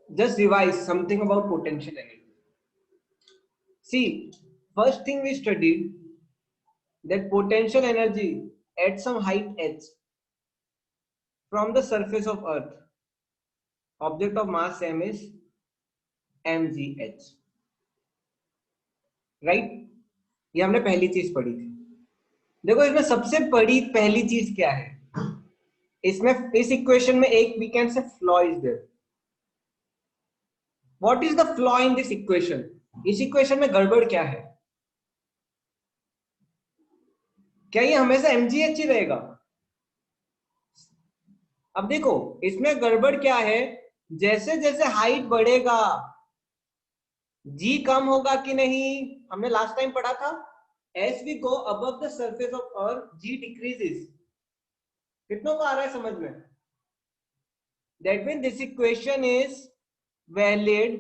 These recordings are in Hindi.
just revise something about potential energy. See, first thing we studied that potential energy at some height h from the surface of Earth, object of mass m is mgh, right? ये हमने पहली चीज पढ़ी थी. देखो इसमें सबसे बड़ी पहली चीज क्या है, इसमें इस इक्वेशन में एक we can say flaw is there. What is the flaw in this equation? इस इक्वेशन में गड़बड़ क्या है? क्या ये हमेशा mgh ही रहेगा? अब देखो इसमें गड़बड़ क्या है, जैसे जैसे हाइट बढ़ेगा g कम होगा कि नहीं, हमने लास्ट टाइम पढ़ा था. as we go above the surface of earth g decreases. कितनों को आ रहा है समझ में? that means this equation is valid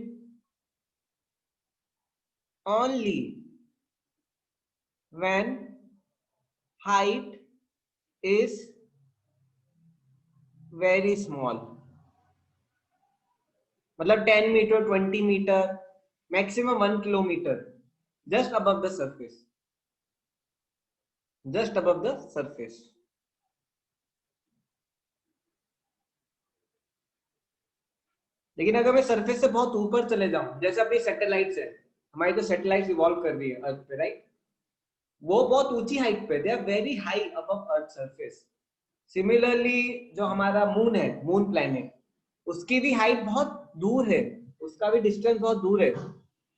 only when height is very small. मतलब 10 metre 20 metre maximum 1 kilometre just above the surface, just above the surface. लेकिन अगर मैं सरफेस से बहुत ऊपर चले जाऊं, जैसे अपनी सैटेलाइट्स है, हमारी तो सैटेलाइट्स इवॉल्व कर रही है अर्थ पे, राइट? वो बहुत ऊंची हाइट पे, they are very high above earth surface. Similarly जो हमारा मून है, मून प्लैनेट, उसकी भी हाइट बहुत दूर है, उसका भी डिस्टेंस बहुत दूर है.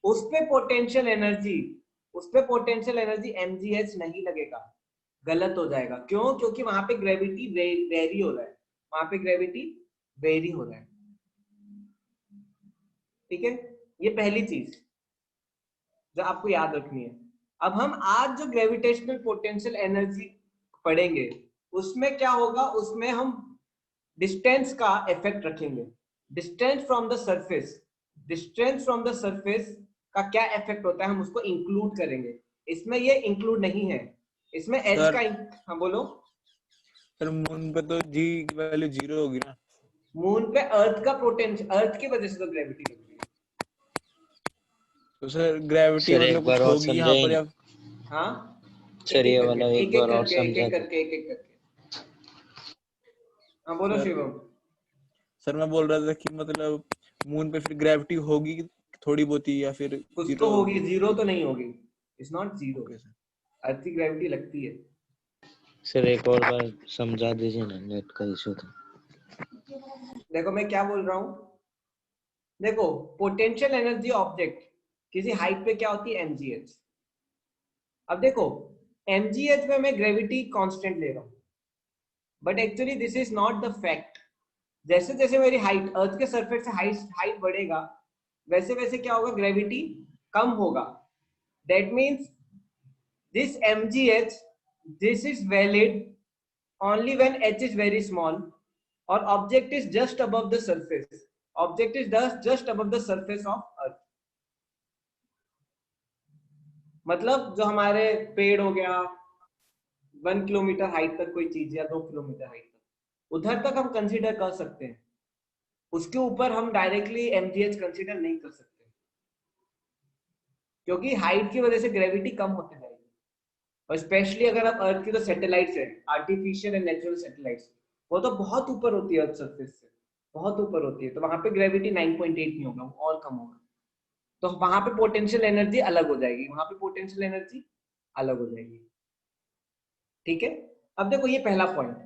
उस पे पोटेंशियल एनर्जी, उस पे पोटेंशियल एनर्जी mgh नहीं लगेगा, गलत हो जाएगा. क्यों? क्योंकि वहां पे ग्रेविटी वेरी हो रहा है, वहां पे ग्रेविटी वेरी हो रहा है. ठीक है, ये पहली चीज जो आपको याद रखनी है. अब हम आज जो ग्रेविटेशनल पोटेंशियल एनर्जी पढ़ेंगे उसमें क्या होगा, उसमें हम डिस्टेंस का इफेक्ट रखेंगे. Distance from the surface, distance from the surface का क्या इफेक्ट होता है हम उसको इंक्लूड करेंगे. इसमें ये इंक्लूड नहीं है, इसमें एच का. हाँ बोलो सर. मून पे तो जी की वैल्यू 0 होगी ना. मून पे अर्थ का पोटेंशियल, अर्थ की वजह से तो ग्रेविटी लग रही है. तो सर ग्रेविटी सर एक मतलब बार कुछ और होगी यहाँ पर समझाएंगे? या? हाँ सर ये वाला एक एक एक बार और करके एक समझा एक दो. करके एक एक करके. हाँ बोलो सर, शिवम. सर मैं बोल रहा था कि मतलब मून पे फिर ग्रेविटी होगी थोड़ी बहुत ही या फिर कुछ 0 तो होगी, होगी? जीरो तो नहीं होगी. It's not zero. Okay sir. Earth की ग्रेविटी लगती है. सर एक और बार समझा दीजिए ना, नेट का इशू था. देखो मैं क्या बोल रहा हूँ, देखो पोटेंशियल एनर्जी ऑब्जेक्ट किसी हाइट पे क्या होती है, mgh. अब देखो mgh में मैं ग्रेविटी कांस्टेंट ले रहा हूँ, but actually this is not the fact. जैसे जैसे मेरी हाइट अर्थ के सरफेस से हाइट बढ़ेगा वैसे वैसे क्या होगा, ग्रेविटी कम होगा. That means this mgh, this is valid only when h is very small or object is just above the surface, object is just above the surface of earth. मतलब जो हमारे पेड़ हो गया 1 किलोमीटर हाइट तक कोई चीज या 2 किलोमीटर हाइट तक, उधर तक हम कंसीडर कर सकते हैं. उसके ऊपर हम डायरेक्टली mgh कंसीडर नहीं कर सकते, क्योंकि हाइट की वजह से ग्रेविटी कम होते जाएगी. और स्पेशली अगर आप अर्थ की जो सैटेलाइट्स है, आर्टिफिशियल एंड नेचुरल सैटेलाइट्स, वो तो बहुत ऊपर होती है अर्थ सरफेस से, बहुत ऊपर होती है. तो वहां पे ग्रेविटी 9.8 नहीं होगा, वो और कम होगा. तो वहां पे पोटेंशियल एनर्जी अलग हो जाएगी, वहां पे पोटेंशियल एनर्जी अलग हो जाएगी. ठीक है, अब देखो ये पहला पॉइंट.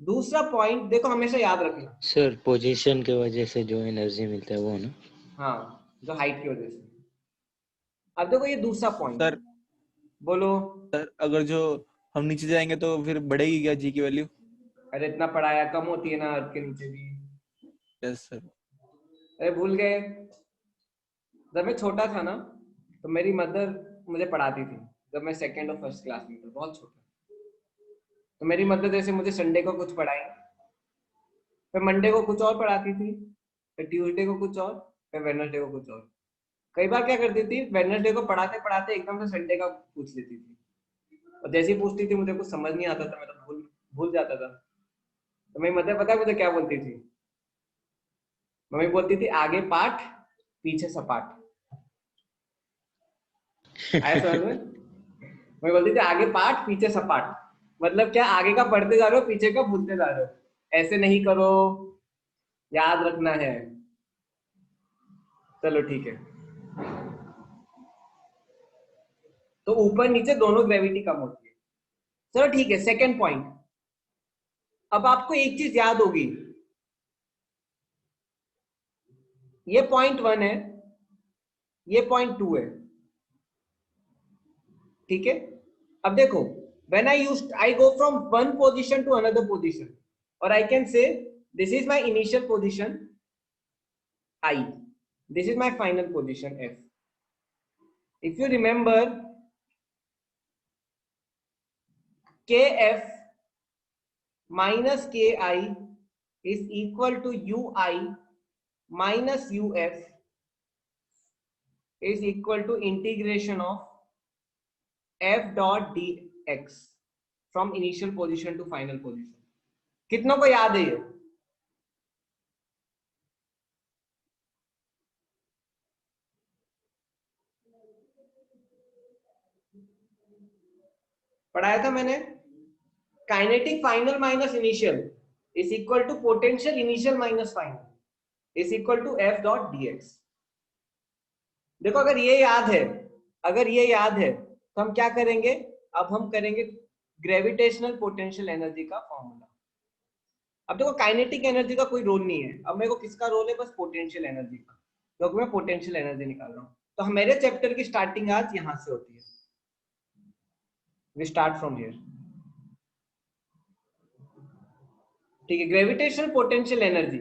दूसरा पॉइंट देखो हमेशा याद रखना. सर पोजीशन के वजह से जो एनर्जी मिलता है वो ना? हाँ, जो हाइट की वजह से. अब देखो ये दूसरा पॉइंट. सर, बोलो. सर अगर जो हम नीचे जाएंगे तो फिर बढ़ेगी क्या जी की वैल्यू? अरे इतना पढ़ाया, कम होती है ना अर्थ के नीचे भी. Yes sir. अरे भूल गए, जब मैं छोटा था ना तो मेरी मदर मुझे पढ़ाती थी. जब मैं सेकंड और फर्स्ट क्लास में था, बहुत छोटा, तो मेरी मदर जैसे मुझे संडे को कुछ पढ़ाई, फिर मंडे को कुछ और पढ़ाती थी, फिर ट्यूसडे को कुछ और, फिर वेडनेसडे को कुछ और. कई बार क्या करती थी, वेडनेसडे को पढ़ाते पढ़ाते एकदम से संडे का पूछ लेती थी. और जैसे ही पूछती थी मुझे कुछ समझ नहीं आता था, मैं तो भूल भूल जाता था. तो मेरी मदर पता है मुझे क्या बोलती थी, मम्मी बोलती थी आगे पाठ पीछे सपाट। आया समझ में? मम्मी बोलती थी आगे पाठ पीछे सपाट, मतलब क्या, आगे का पढ़ते जा रहे हो, पीछे का भूलते जा रहे हो, ऐसे नहीं करो, याद रखना है। चलो ठीक है, तो ऊपर नीचे दोनों ग्रेविटी कम होती है। चलो ठीक है, सेकंड पॉइंट। अब आपको एक चीज याद होगी, ये पॉइंट 1 है, ये पॉइंट 2 है, ठीक है। अब देखो, when I go from one position to another position, or I can say this is my initial position I, this is my final position F. If you remember, kf minus ki is equal to ui minus uf is equal to integration of f dot dx from initial position to final position. कितनों को याद है ये? पढ़ाया था मैंने। Kinetic final minus initial is equal to potential initial minus final is equal to F dot dx. देखो अगर ये याद है, अगर ये याद है तो हम क्या करेंगे, अब हम करेंगे ग्रेविटेशनल पोटेंशियल एनर्जी का फॉर्मूला। अब देखो काइनेटिक एनर्जी का कोई रोल नहीं है, अब मेरे को किसका रोल है, बस पोटेंशियल एनर्जी का, क्योंकि मैं पोटेंशियल एनर्जी निकाल रहा हूँ। तो मेरे चैप्टर की स्टार्टिंग आज यहां से होती है, वी स्टार्ट फ्रॉम हियर, ठीक है। Gravitational potential energy.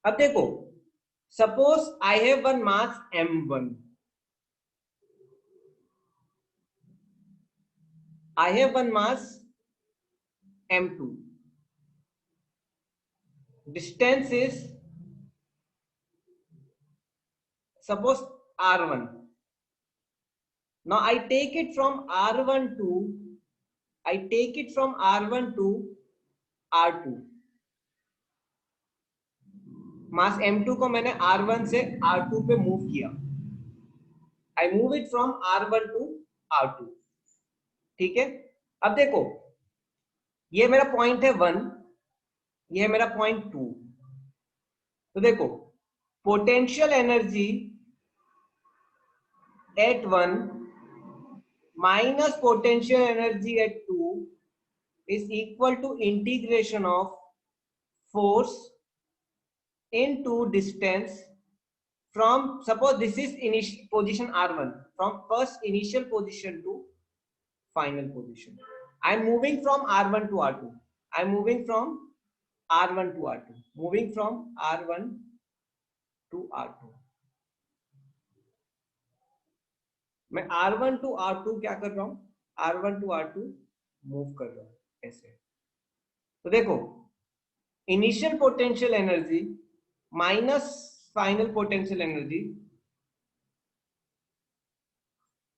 अब देखो, suppose I have one mass m1, I have one mass m2, distance is suppose r1. Now I take it from r1 to r2। Mass m2 को मैंने r1 से r2 पे मूव किया, I move it from r1 to r2, ठीक है। अब देखो, ये मेरा पॉइंट है 1, ये है मेरा पॉइंट 2। तो देखो, potential energy at 1 minus potential energy at 2 is equal to integration of force into distance from, suppose this is initial position r1, from first initial position to final position. I am moving from r1 to r2, I am moving from r1 to r2, moving from r1 to r2। मैं r1 to r2 क्या कर रहा हूं, r1 to r2 मूव कर रहा हूं ऐसे। तो देखो, initial potential energy minus final potential energy,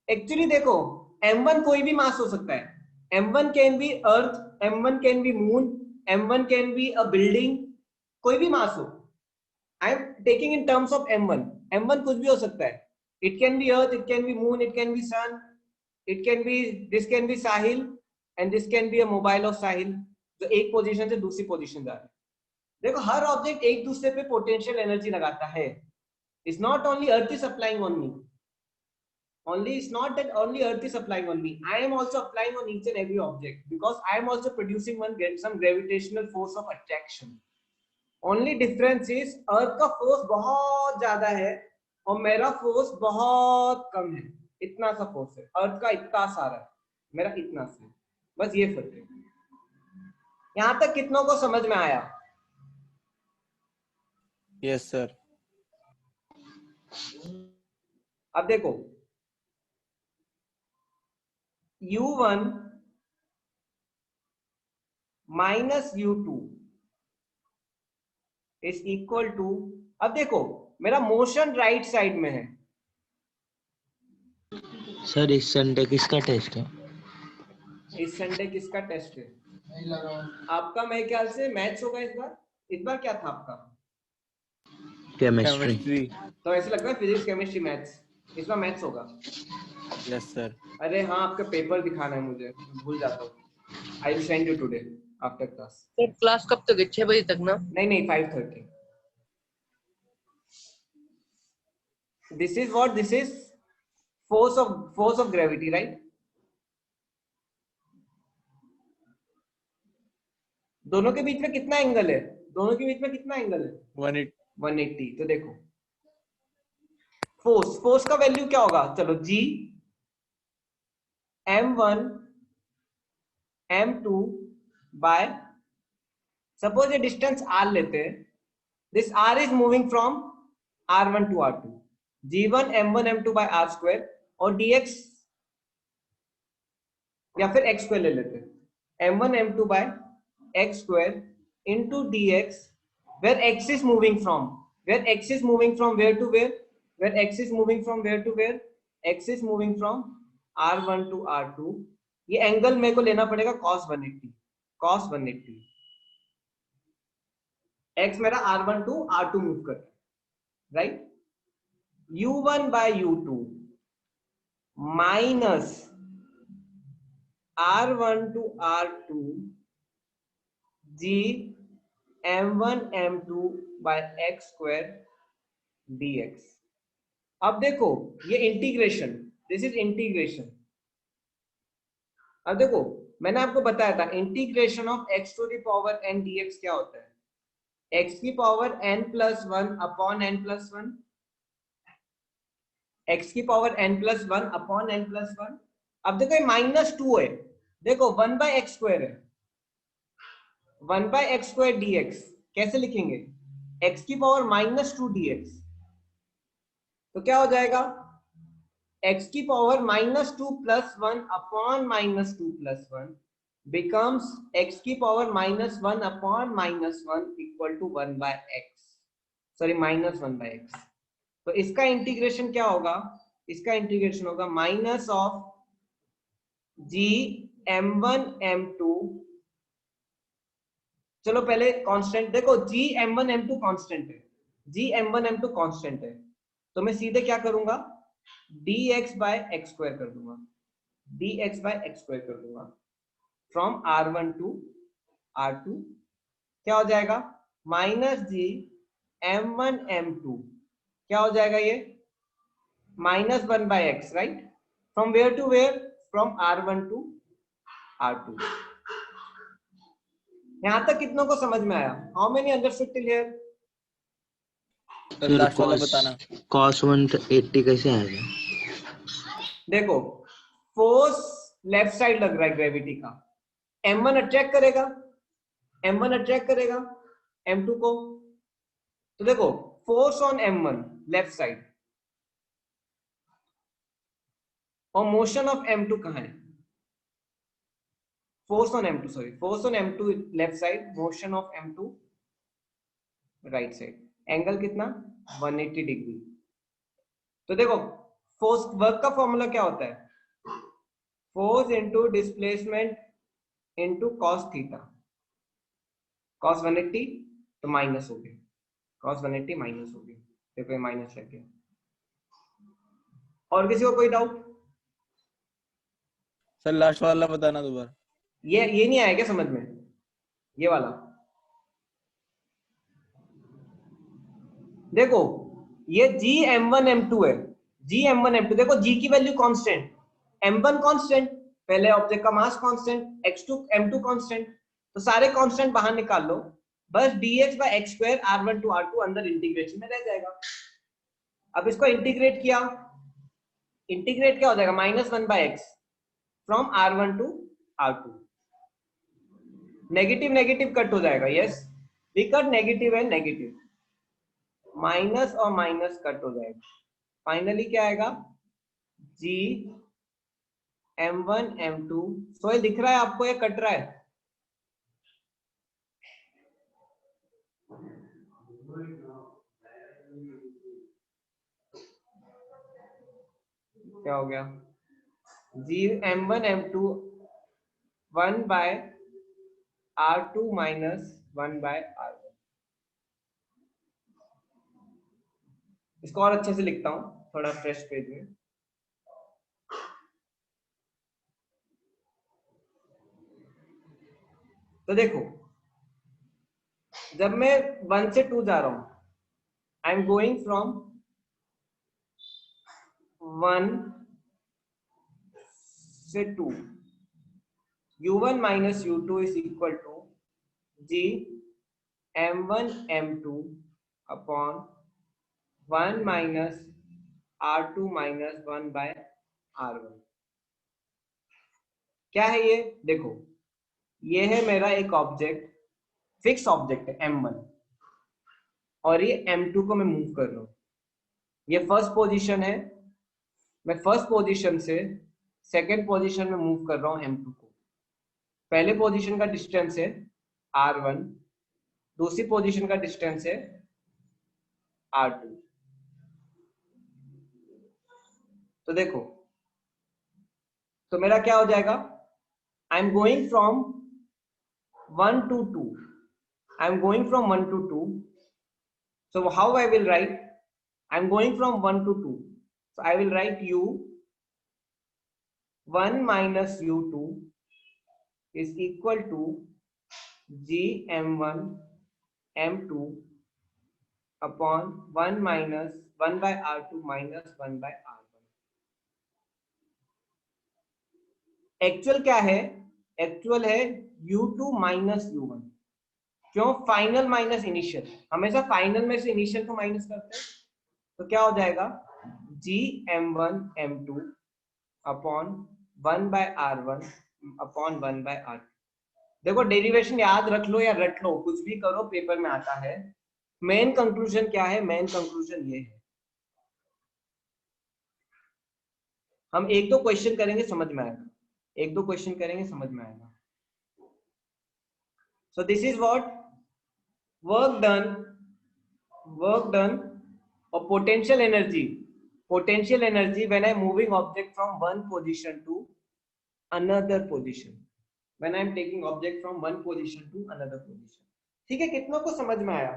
actually देखो m1 कोई भी मास हो सकता है, m1 can be earth, m1 can be moon, m1 can be a building, कोई भी मास हो। I am taking in terms of m1 कुछ भी हो सकता है, it can be earth, it can be moon, it can be sun, it can be, this can be Sahil and this can be a mobile of Sahil, जो एक पोजीशन से दूसरी पोजीशन जा रहा है। देखो हर ऑब्जेक्ट एक दूसरे पे पोटेंशियल एनर्जी लगाता है। It's not only earth is supplying on me, only it's not that only earth is applying on me, I am also applying on each and every object, because I am also producing some gravitational force of attraction. Only difference is earth का force बहुत ज्यादा है और मेरा force बहुत कम है, इतना सा force है, earth का इतना सारा है, मेरा इतना सा, बस ये फर्क है। यहाँ तक कितनों को समझ में आया? Yes sir. अब देखो, u1 minus u2 is equal to, अब देखो मेरा मोशन राइट साइड में है। सर इस संडे किसका टेस्ट है? इस संडे किसका टेस्ट है? आपका मेरे ख्याल से मैथ्स होगा इस बार। इस बार क्या था आपका? केमिस्ट्री। केमिस्ट्री। तो ऐसे लगता है फिजिक्स केमिस्ट्री मैथ्स, इसमें मैथ्स होगा। Yes sir. अरे हाँ, आपका पेपर दिखाना है मुझे, भूल जाता हूँ। I will send you today after class. Sir class कब तक है? 6 बजे तक ना? नहीं 5:30। This is what, this is force of gravity, right? दोनों के बीच में कितना एंगल है? दोनों के बीच में कितना एंगल है? 180। तो देखो फोर्स का वैल्यू क्या होगा? चलो G m1 m2 by, suppose ये डिस्टेंस r लेते हैं, this r is moving from r1 to r2, g1 m1 m2 by r square, और dx या फिर x स्क्वायर ले लेते हैं, m1 m2 by x square into dx, where x is moving from, where x is moving from where to where, where x is moving from where to where, x is moving from r1 to r2। ये एंगल मेरे को लेना पड़ेगा cos 180, cos 180। x मेरा r1 to r2 मूव कर रहा है, right? u1 by u2 minus r1 to r2 g m1 m2 by x square dx। अब देखो ये इंटीग्रेशन, दिस इज इंटीग्रेशन। अब देखो मैंने आपको बताया था integration of x to the power n dx क्या होता है? x की power n plus 1 upon n plus 1, x की power n plus 1 upon n plus 1। अब देखो ये -2 है, देखो 1 बाय एक्स स्क्वायर है, 1 बाय एक्स स्क्वायर dx कैसे लिखेंगे? x की पावर -2 dx, तो क्या हो जाएगा? x की power -2 plus 1 upon -2 plus 1 becomes x की power -1 upon -1 equal to 1 by x, sorry -1 by x. तो इसका इंटीग्रेशन क्या होगा? इसका इंटीग्रेशन होगा minus of g m1 m2, चलो पहले कांस्टेंट देखो, g m1 m2 कांस्टेंट है, g m1 m2 कांस्टेंट है, तो मैं सीधे क्या करूंगा? dx बाय एक्स स्क्वायर कर दूंगा, dx बाय एक्स स्क्वायर कर दूंगा फ्रॉम r1 टू r2। क्या हो जाएगा? माइनस जी m1 m2, क्या हो जाएगा ये? -1 by x, right? From where to where? From r1 to r2। यहां तक कितनों को समझ में आया? How many understood till here? Sir last वाला बताना। cos 180 कैसे आएगा? देखो फोर्स लेफ्ट साइड लग रहा है ग्रेविटी का, m1 अट्रैक्ट करेगा, m1 अट्रैक्ट करेगा m2 को, तो देखो force on m1 left side और मोशन ऑफ m2 कहां है? Force on m2, sorry, force on m2 left side, motion of m2 right side, angle कितना? 180 डिग्री। तो देखो फोर्स वर्क का फॉर्मूला क्या होता है? Force into displacement into cos theta, cos 180 तो माइनस हो गया, cos 180 माइनस हो गया, देखो ये माइनस लग गया। और किसी को कोई डाउट? सर लास्ट वाला बताना दोबारा। ये नहीं आया क्या समझ में? ये वाला देखो, ये g m1 m2 है, g m1 m2, देखो g की वैल्यू कांस्टेंट, m1 कांस्टेंट, पहले ऑब्जेक्ट का mass constant, x2 m2 constant, तो सारे कांस्टेंट बाहर निकाल लो, बस dx by x square r1 to r2 अंदर इंटीग्रेशन में रह जाएगा। अब इसको इंटीग्रेट किया, इंटीग्रेट क्या हो जाएगा? -1 by x from r1 to r2, negative negative cut हो जाएगा, यस बिकॉज नेगेटिव है, नेगेटिव माइनस और माइनस कट हो जाएगा, फाइनली क्या आएगा? g m1 m2, सो ये दिख रहा है आपको, ये कट रहा है, क्या हो गया? g m1 m2 1 by r2 minus 1 by r1, इसको और अच्छे से लिखता हूँ थोड़ा फ्रेश पेज में। तो देखो जब मैं 1 से 2 जा रहा हूं, आई एम गोइंग फ्रॉम 1 से 2, u1 minus u2 is equal to g m1 m2 upon 1 minus r2 minus 1 by r1। क्या है ये? देखो ये है मेरा एक ऑब्जेक्ट, फिक्स ऑब्जेक्ट है m1, और ये m2 को मैं मूव कर रहा हूं। ये फर्स्ट पोजीशन है, मैं फर्स्ट पोजीशन से सेकंड पोजीशन में मूव कर रहा हूं m2 को। पहले पोजीशन का डिस्टेंस है r1, दूसरी पोजीशन का डिस्टेंस है r2। तो देखो तो मेरा क्या हो जाएगा, आई am going from 1 to 2, I am going from 1 to 2, so how I will write, I am going from 1 to 2, so I will write u1 minus u2 is equal to g m1 m2 upon 1 minus 1 by r2 minus 1 by r1। Actual क्या है? एक्चुअल है u2 माइनस u1। क्यों? फाइनल माइनस इनिशियल, हमेशा फाइनल में से इनिशियल को माइनस करते हैं। तो क्या हो जाएगा, g m1 m2 upon 1 by r1 upon 1 by r2। देखो डेरिवेशन याद रख लो या रट लो, कुछ भी करो, पेपर में आता है। मेन कंक्लूजन क्या है? मेन कंक्लूजन ये है, हम एक दो क्वेश्चन करेंगे समझ में आएगा, एक दो क्वेश्चन करेंगे समझ में आएगा। So this is what work done or potential energy when I'm moving object from one position to another position, when I'm taking object from one position to another position। ठीक है, कितनों को समझ में आया?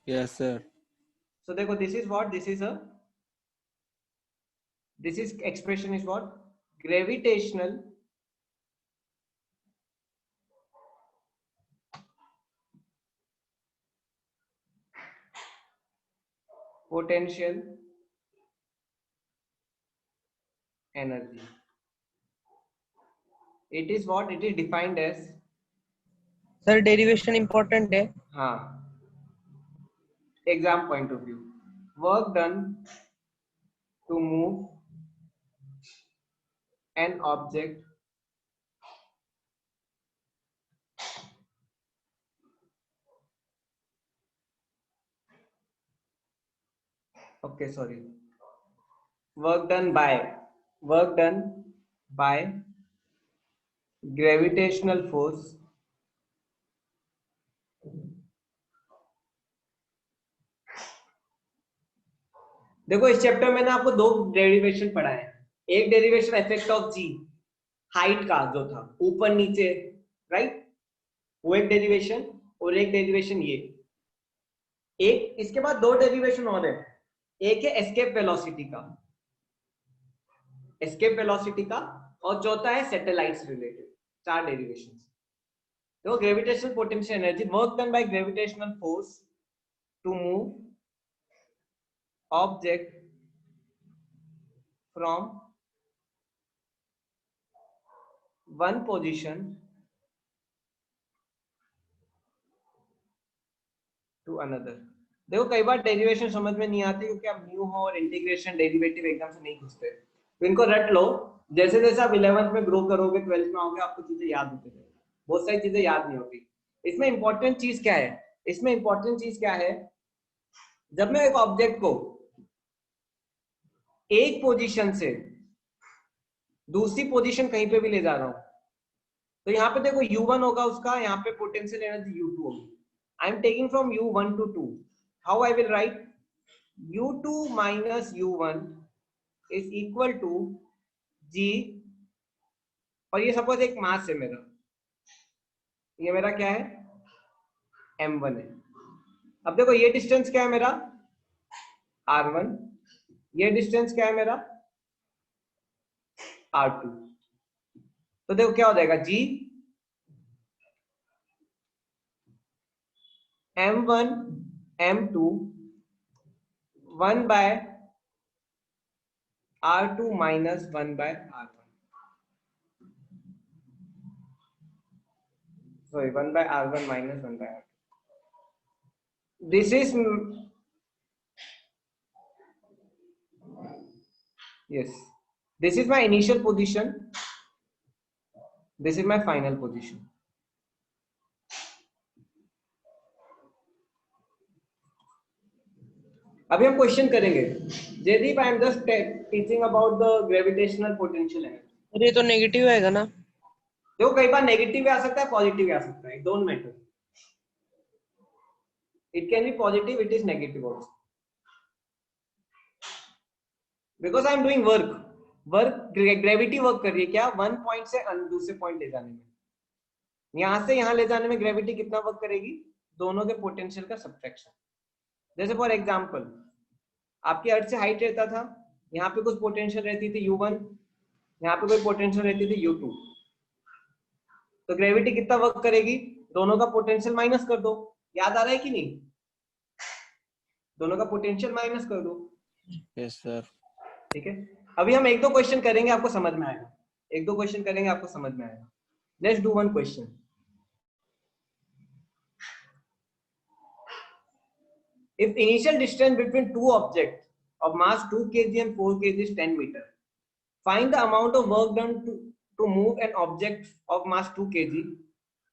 Yes sir. So देखो this is what, this is expression is what, gravitational potential energy। It is what, it is defined as, sir derivation important है। हाँ, exam point of view, work done to move an object okay sorry work done by gravitational force देखो इस चैप्टर में ना आपको दो डेरिवेशन पढ़ा है। एक derivation effect of g, height का जो था ऊपर नीचे, राइट, वो एक डेरिवेशन, और एक डेरिवेशन ये, एक इसके बाद दो डेरिवेशन और है। एक है एस्केप वेलोसिटी का, और चौथा है सैटेलाइट्स रिलेटेड। चार डेरिवेशंस। तो gravitational potential energy, work done by gravitational force to move object from one position to another. देखो कई बार डेरिवेशन समझ में नहीं आती क्योंकि आप न्यू हो और इंटीग्रेशन डेरिवेटिव एकदम से नहीं घुसते, तो इनको रट लो। जैसे जैसे आप 11th में ग्रो करोगे, 12th में आओगे, आपको चीजें याद होती रहेगी। बहुत सारी चीजें याद नहीं होती। इसमें इंपॉर्टेंट चीज क्या है? इसमें इंपॉर्टेंट चीज क्या है, जब मैं एक ऑब्जेक्ट को एक पोजीशन से दूसरी पोजीशन कहीं पे भी ले जा रहा हूं, तो यहाँ पे देखो u1 होगा उसका, यहाँ पे पोटेंशियल एनर्जी u2 होगी। आई am taking from u1 to 2, how I will write, u2 minus u1 is equal to g, और ये सपोज एक मास है मेरा, ये मेरा क्या है, m1 है। अब देखो ये डिस्टेंस क्या है मेरा r1, ये डिस्टेंस क्या है मेरा r2। तो देखो क्या हो जाएगा g m1 m2 1 by r2 minus 1 by r1, sorry 1 by r1 minus 1 by r2. This is, yes, this is my initial position, this is my final position. अभी हम क्वेश्चन करेंगे। Jaydeep, I am just teaching about the gravitational potential energy. ये तो नेगेटिव आएगा ना? देखो कई बार नेगेटिव भी आ सकता है, पॉजिटिव भी आ सकता है, don't matter, it can B positive, it is negative also, because I am doing work gravity work कर रही है क्या, वन पॉइंट से दूसरे पॉइंट ले जाने में, यहां से यहां ले जाने में ग्रेविटी कितना वर्क करेगी, दोनों के पोटेंशियल का सब्ट्रैक्शन। जैसे फॉर एग्जांपल आपकी अर्थ से हाइट रहता था, यहाँ पे कुछ पोटेंशियल रहती थी u1, यहाँ पे कोई पोटेंशियल रहती थी u2, तो ग्रेविटी कितना वर्क करेगी, दोनों का पोटेंशियल माइनस कर दो। याद आ रहा है कि नहीं, दोनों का पोटेंशियल माइनस कर दो। Yes sir. ठीक है, अभी हम एक दो क्वेश्चन करेंगे, आपको समझ में आएगा, एक दो क्वेश्चन करेंगे आपको समझ में आएगा। Let's do one question. If initial distance between two objects of mass 2 kg and 4 kg is 10 meter, find the amount of work done to move an object of mass 2 kg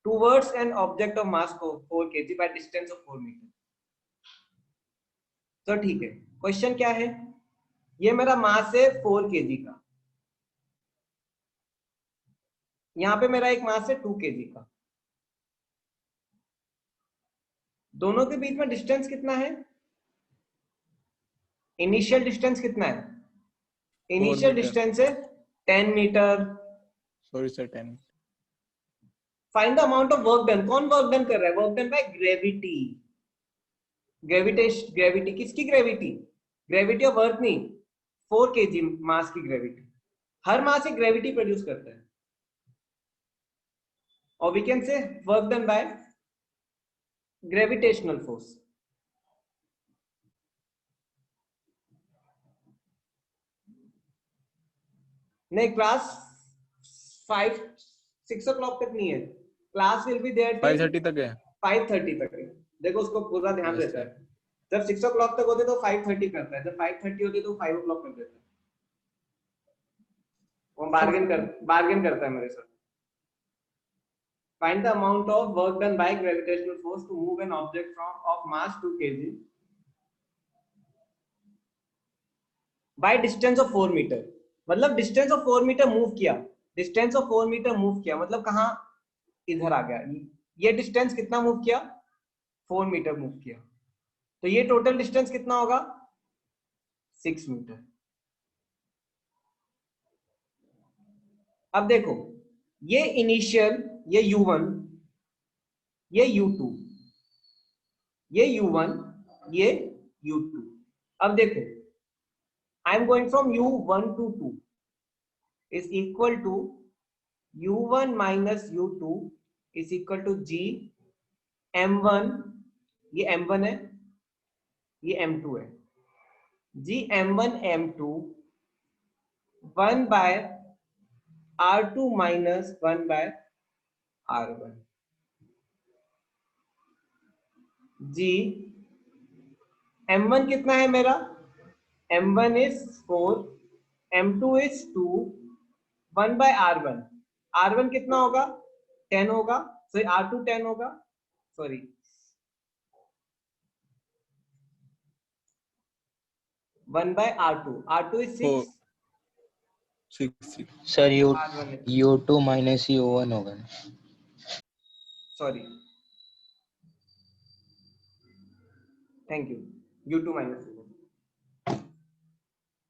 towards an object of mass 4 kg by distance of 4 meter. तो ठीक है, क्वेश्चन क्या है, ये मेरा मास है 4 kg का, यहाँ पे मेरा एक मास है 2 kg का, दोनों के बीच में डिस्टेंस कितना है, इनिशियल डिस्टेंस कितना है, इनिशियल डिस्टेंस है 10 metre, sorry sir 10। Find the amount of work done, कौन वर्क डन कर रहा है, work done by gravity, gravity किसकी ग्रेविटी, ग्रेविटी ऑफ अर्थ नहीं, 4 kg मास की ग्रेविटी, हर मास एक ग्रेविटी प्रोड्यूस करता है, और we can say work done by gravitational force. नहीं, क्लास 6 o'clock तक नहीं है, क्लास विल बी देयर 5:30 तक है, 5:30 तक है। देखो उसको पूरा ध्यान देता है, जब 6 o'clock तक होते तो 5:30 करता है, जब 5:30 होती तो 5 o'clock कर देता है, वो बार्गेन करता है मेरे साथ। Find the amount of work done by gravitational force to move an object of mass 2 kg by distance of 4 meter। मतलब डिस्टेंस ऑफ 4 मीटर मूव किया, डिस्टेंस ऑफ 4 मीटर मूव किया मतलब कहाँ, इधर आ गया, ये डिस्टेंस कितना मूव किया, 4 मीटर मूव किया, तो ये टोटल डिस्टेंस कितना होगा, 6 मीटर। अब देखो ये इनिशियल, ये u1, ये u2, ये u1, ये u2। अब देखो आई am going from u1 to 2 is equal to u1 minus u2 is equal to g m1, ये m1 है, ये m2 है, g m1 m2 1 by r2 minus 1 by r1, g m1 कितना है मेरा, m1 is 4, m2 is 2, 1 by r1, r1 कितना होगा, 10 होगा, सॉरी r2 10 होगा, sorry 1 by r2, r2 is 6, 6। Sir r1 is, U2 minus U1 होगा ना? Sorry thank you, u2 minus u1।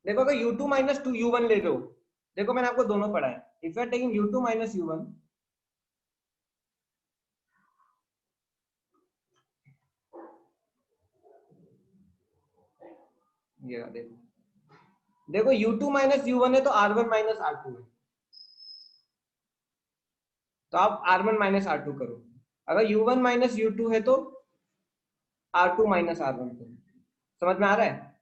देखो अगर u2 माइनस 2 u1 ले लो, देखो मैंने आपको दोनों पढ़ा है, if you are taking u2 minus u1, ये रहा, देखो u2 माइनस u1 है तो r1 माइनस r2 है, तो आप r1 माइनस r2 करो। अगर u1 माइनस u2 है तो r2 माइनस r1 करो। समझ में आ रहा है?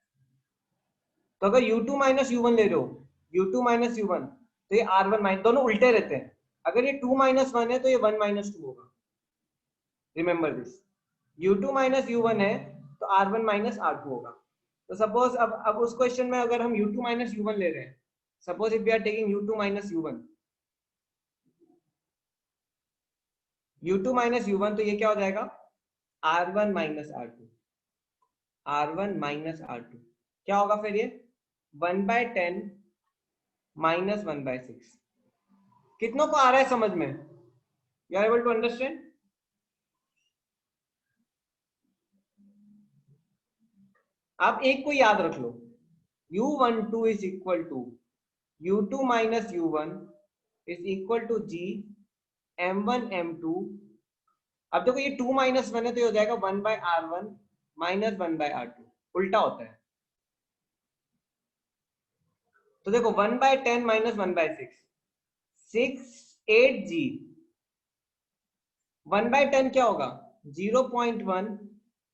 तो अगर u2 माइनस u1 ले रहे हो, u2 माइनस u1, तो ये r1 माइनस, दोनों उल्टे रहते हैं। अगर ये 2 माइनस 1 है तो ये 1 माइनस 2 होगा। Remember this, u2 minus u1 है तो r1 माइनस r2 होगा। तो सपोज अब उस क्वेश्चन में अगर हम u2 माइनस u1 ले रहे हैं, suppose if we are taking u2 minus u1, u2 minus u1, तो ये क्या हो जाएगा? r1 minus r2, r1 minus r2 क्या होगा फिर? ये 1/10 माइनस 1/6। कितनों को आ रहा है समझ में? You are able to understand? आप एक को याद रख लो, u12 is equal to u2 minus u1 is equal to g m1 m2। अब देखो ये 2 माइनस 1 है तो ये हो जाएगा 1/r1 माइनस 1/r2, उल्टा होता है। तो देखो 1/10 माइनस 1/6, 8g, 1/10 क्या होगा? 0.1,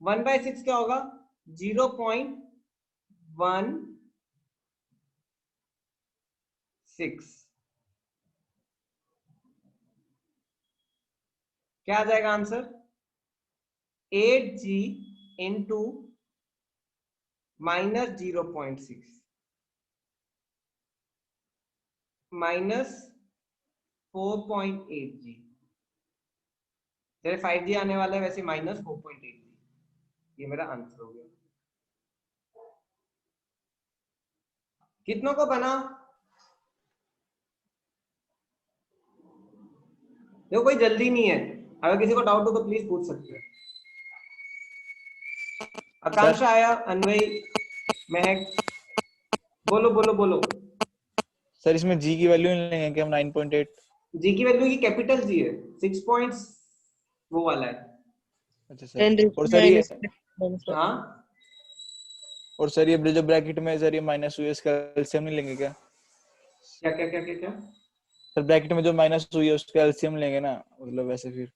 1/6 क्या होगा? 0.16। क्या आ जाएगा answer? 8g into minus 0.6 minus 4.8g। जैसे 5g आने वाला है वैसे माइनस 4.8g। ये मेरा आंसर हो गया। कितनों को बना? देखो कोई जल्दी नहीं है, अगर किसी को डाउट हो तो प्लीज पूछ सकते हैं। आकांक्षा आया, अनवय, महक, बोलो बोलो बोलो। सर इसमें जी की वैल्यू नहीं लेंगे क्या हम? 9.8 जी की वैल्यू की कैपिटल जी है, 6 पॉइंट्स वो वाला है। अच्छा सर, और सर ये हाँ, और सर ये जो ब्रैकेट में सर ये माइनस हुई है इसका एलसीएम नहीं लेंगे क्या? क्या क्या क्या क्या क्या? सर ब्रैकेट में जो माइनस हुई है उसका एलसीएम लेंगे ना, मतलब वैसे फिर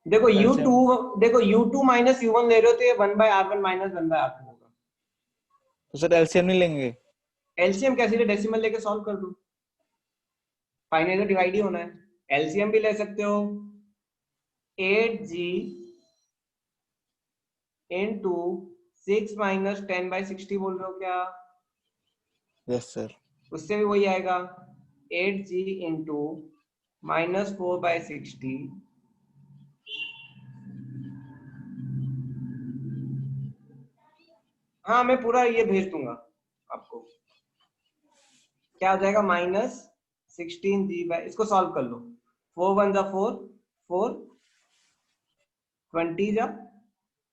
देखो LCM u2 माइनस u1 ले रहे हो तो ये 1/r1 माइनस 1/r2 होगा। तो सर एलसीएम नहीं लेंगे? एलसीएम कैसे? डेसिमल लेके सॉल्व कर दो, फाइनल तो डिवाइड ही होना है। एलसीएम भी ले सकते हो, 8g इंटू 6 माइनस 10/60 बोल रहे हो क्या? Yes sir. उससे भी वही आएगा, 8g इंटू माइनस 4/60 हाँ मैं पूरा ये भेज दूंगा आपको। क्या हो जाएगा? माइनस 16g, इसको सॉल्व कर लो। 4 1 जा 4, 4 20 जा,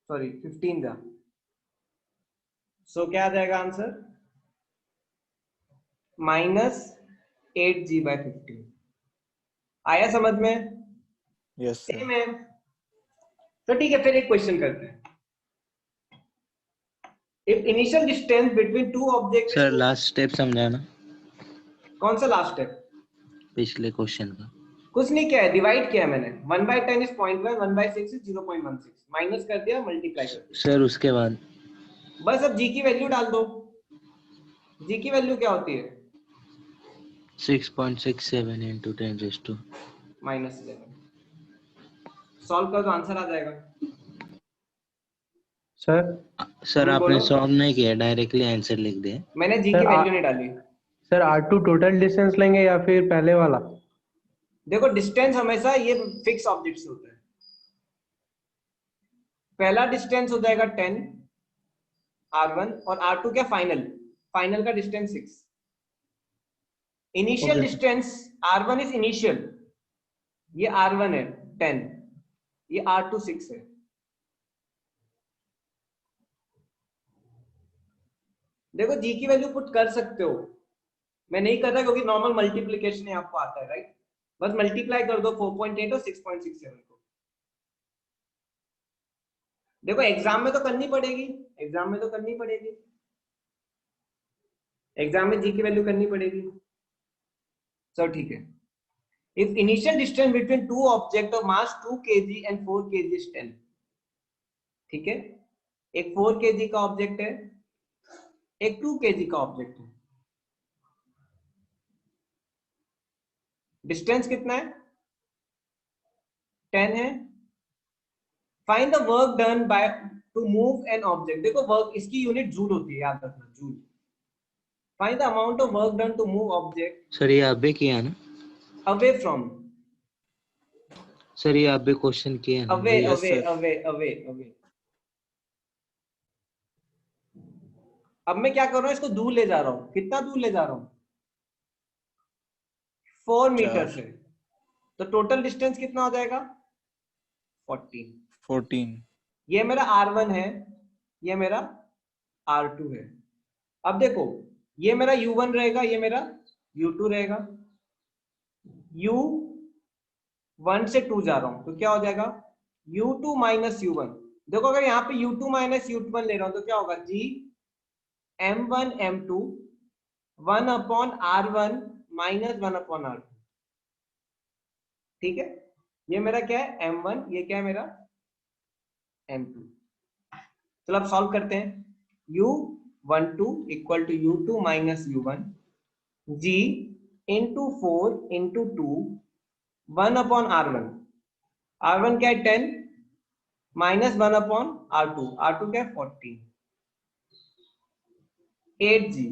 सॉरी 15 जा, सो क्या आ जाएगा आंसर? Minus 8g/15। आया समझ में? Yes sir. सेम है। तो ठीक है, फिर एक क्वेश्चन करते हैं। If initial distance between two objects sir last step समझा ना? कौन सा लास्ट स्टेप? पिछले क्वेश्चन का। कुछ नहीं किया है, डिवाइड किया है मैंने। 1/10 इज 0.1, 1/6 इज 0.16, माइनस कर दिया, मल्टीप्लाई कर दिया। सर उसके बाद बस अब जी की वैल्यू डाल दो। जी की वैल्यू क्या होती है? 6.67 into 10⁻²। -11। सॉल्व कर दो, आंसर आ जाएगा। सर आपने बोलो। सॉल्व नहीं किया, डायरेक्टली आंसर लिख दिया। मैंने जी की वैल्यू नहीं डाली। सर R2 टोटल डिस्टेंस लेंगे या फिर पहले वाला? देखो डिस्टेंस हमेशा ये फिक्स ऑब्जेक्ट से होता है। पहला डिस्टेंस हो जाएगा 10 r1 और r2 क्या? फाइनल, फाइनल का distance 6। Initial distance r1 is initial, ये r1 है 10, ये r2 6 है। देखो जी की वैल्यू पुट कर सकते हो, मैं नहीं करता क्योंकि नॉर्मल मल्टीप्लिकेशन है, आपको आता है राइट। बस मल्टीप्लाई कर दो 4.8 और 6.67 को। देखो एग्जाम में तो करनी पड़ेगी, एग्जाम में तो करनी पड़ेगी। एग्जाम में जी की वैल्यू करनी पड़ेगी। चलो ठीक है। If initial distance between two object of mass 2 kg and 4 kg is 10, ठीक है, एक 4 kg का ऑब्जेक्ट है, एक 2 kg का ऑब्जेक्ट है, डिस्टेंस कितना है 10 है। Find the work done by to move an object, देखो वर्क इसकी यूनिट जूल होती है, याद रखना joule. Find the amount of work done to move object sir ये आप भी किया ना? अवे फ्रॉम, सर ये आप भी क्वेश्चन किया ना? अवे वही। Yes, away sir. Away away away. अब मैं क्या कर रहा हूं, इसको दूर ले जा रहा हूं, कितना दूर ले जा रहा हूं 4 मीटर 4. से, तो टोटल डिस्टेंस कितना हो जाएगा 14। 14. ये मेरा R1 है, ये मेरा R2 है। अब देखो ये मेरा U1 रहेगा, ये मेरा U2 रहेगा, U1 से 2 जा रहा हूं तो क्या हो जाएगा U2 माइनस U1। देखो अगर यहाँ पे U2 माइनस U1 ले रहा हूं तो क्या होगा G M1 M2 1 upon R1 minus 1 upon R2, ठीक है। ये मेरा क्या है M1, ये क्या है मेरा M2। चलो अब सॉल्व करते हैं। U12 equal to U2 minus U1, G into 4 into 2 1 upon R1, R1 क्या है 10 माइनस 1 अपॉन R2, R2 क्या है 14, 8G।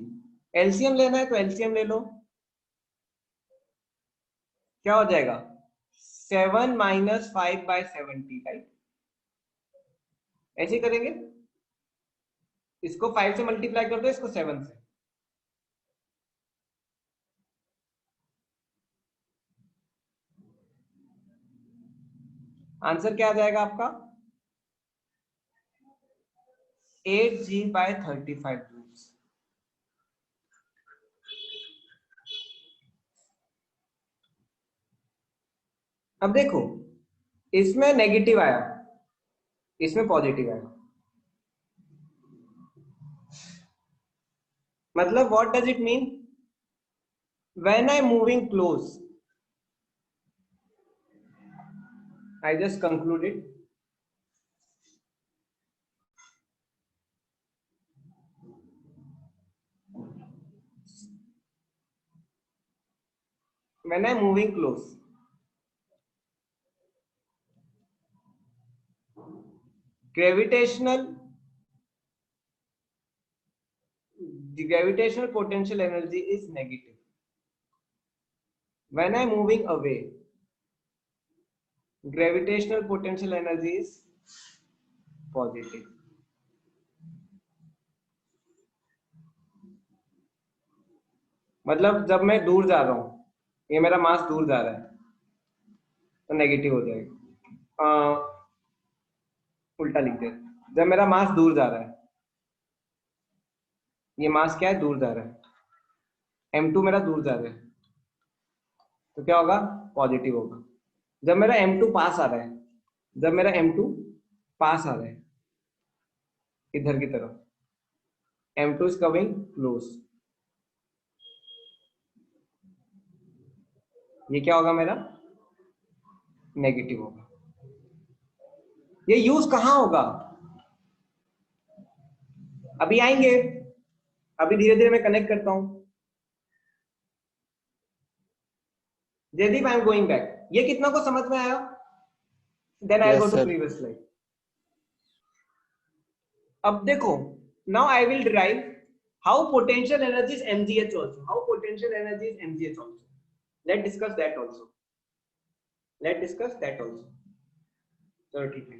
एलसीएम लेना है तो एलसीएम ले लो, क्या हो जाएगा 7 माइनस 5 बाई 70, राइट। ऐसे करेंगे, इसको 5 से मल्टीप्लाई कर दो, इसको 7 से, आंसर क्या आ जाएगा आपका 8G बाय 35 जूल्स। अब देखो इसमें नेगेटिव आया, इसमें पॉजिटिव आया, मतलब what does it mean, when I moving close, I just concluded, when I'm moving close, the gravitational potential energy is negative. When I'm moving away, gravitational potential energy is positive. मतलब जब मैं दूर जा रहा हूं, ये मेरा मास दूर जा रहा है तो नेगेटिव हो जाएगा। उल्टा लिख दे, जब मेरा मास दूर जा रहा है, ये मास क्या है दूर जा रहा है, M2 मेरा दूर जा रहा है तो क्या होगा पॉजिटिव होगा। जब मेरा M2 पास आ रहा है, जब मेरा M2 पास आ रहा है इधर की तरफ, M2 is coming close, ये क्या होगा मेरा नेगेटिव होगा। ये यूज कहां होगा अभी आएंगे, अभी धीरे धीरे मैं कनेक्ट करता हूं। Jaydeep I am going back, ये कितना को समझ में आया, then I Yes, go to sir. Previous slide. अब देखो now I will derive how potential energy is mgh also, how potential energy is mgh also, let's discuss that also, let's discuss that also। चलो ठीक है।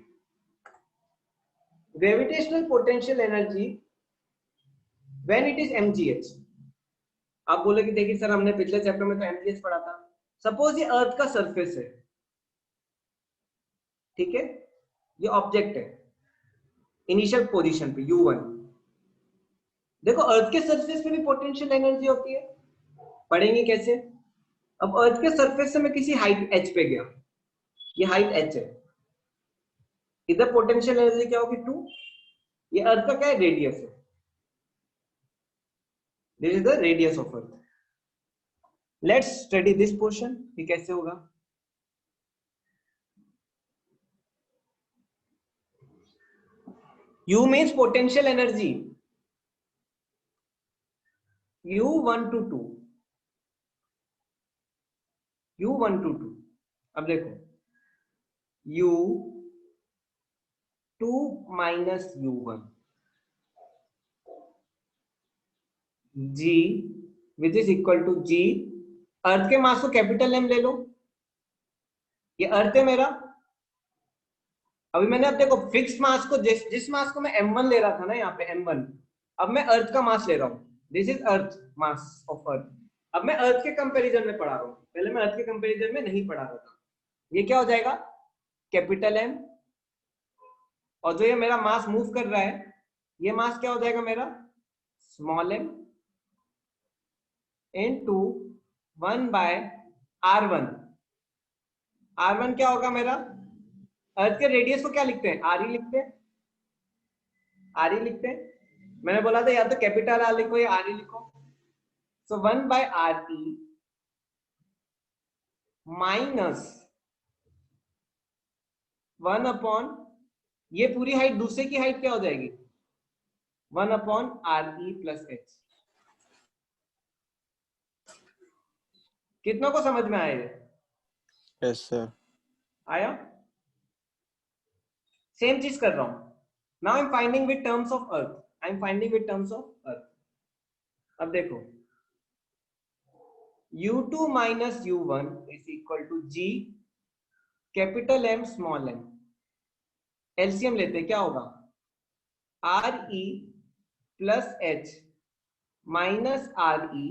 Gravitational potential energy when it is mgh, आप बोले कि देखिए सर हमने पिछले चैप्टर में तो mgh पढ़ा था। सपोज ये अर्थ का सरफेस है, ठीक है, ये ऑब्जेक्ट है इनिशियल पोजीशन पे U1। देखो अर्थ के सरफेस पे भी पोटेंशियल एनर्जी होती है, पढ़ेंगे कैसे। अब अर्थ के सरफेस से मैं किसी हाइट h पे गया, ये हाइट h है, इधर पोटेंशियल एनर्जी क्या होगी 2, ये अर्थ का क्या है रेडियस है, this is the radius of earth. Let's study this portion, ये कैसे होगा। U means potential energy, U1 to 2, U1 to 2। अब देखो U2 minus U1 G which is equal to G। Earth के मास को कैपिटल M ले लो, ये अर्थ है मेरा। अभी मैंने अब देखो फिक्स मास को जिस मास को मैं M1 ले रहा था ना यहाँ पे M1, अब मैं अर्थ का मास ले रहा हूँ। This is earth mass of earth. अब मैं अर्थ के कंपैरिजन में पढ़ा रहा हूँ, पहले मैं अर्थ के कंपैरिजन में नहीं पढ़ा रहा था। ये क्या हो जाएगा कैपिटल M, और जो ये मेरा मास मूव कर रहा है ये मास क्या हो जाएगा मेरा small m into 1 by r1। r1 क्या होगा मेरा, अर्थ के रेडियस को क्या लिखते हैं r ही लिखते हैं, r ही लिखते हैं। मैंने बोला था या तो कैपिटल R लिखो या r ही लिखो। सो 1 बाय re माइनस 1 अपॉन ये पूरी हाइट, दूसरे की हाइट क्या हो जाएगी 1 अपॉन re प्लस h। कितनों को समझ में आया ये? Yes sir. आया? सेम चीज कर रहा हूं। Now I am finding with terms of earth, I am finding with terms of earth. अब देखो U2 minus U1 is equal to G capital M small m। LCM लेते क्या होगा RE plus H minus RE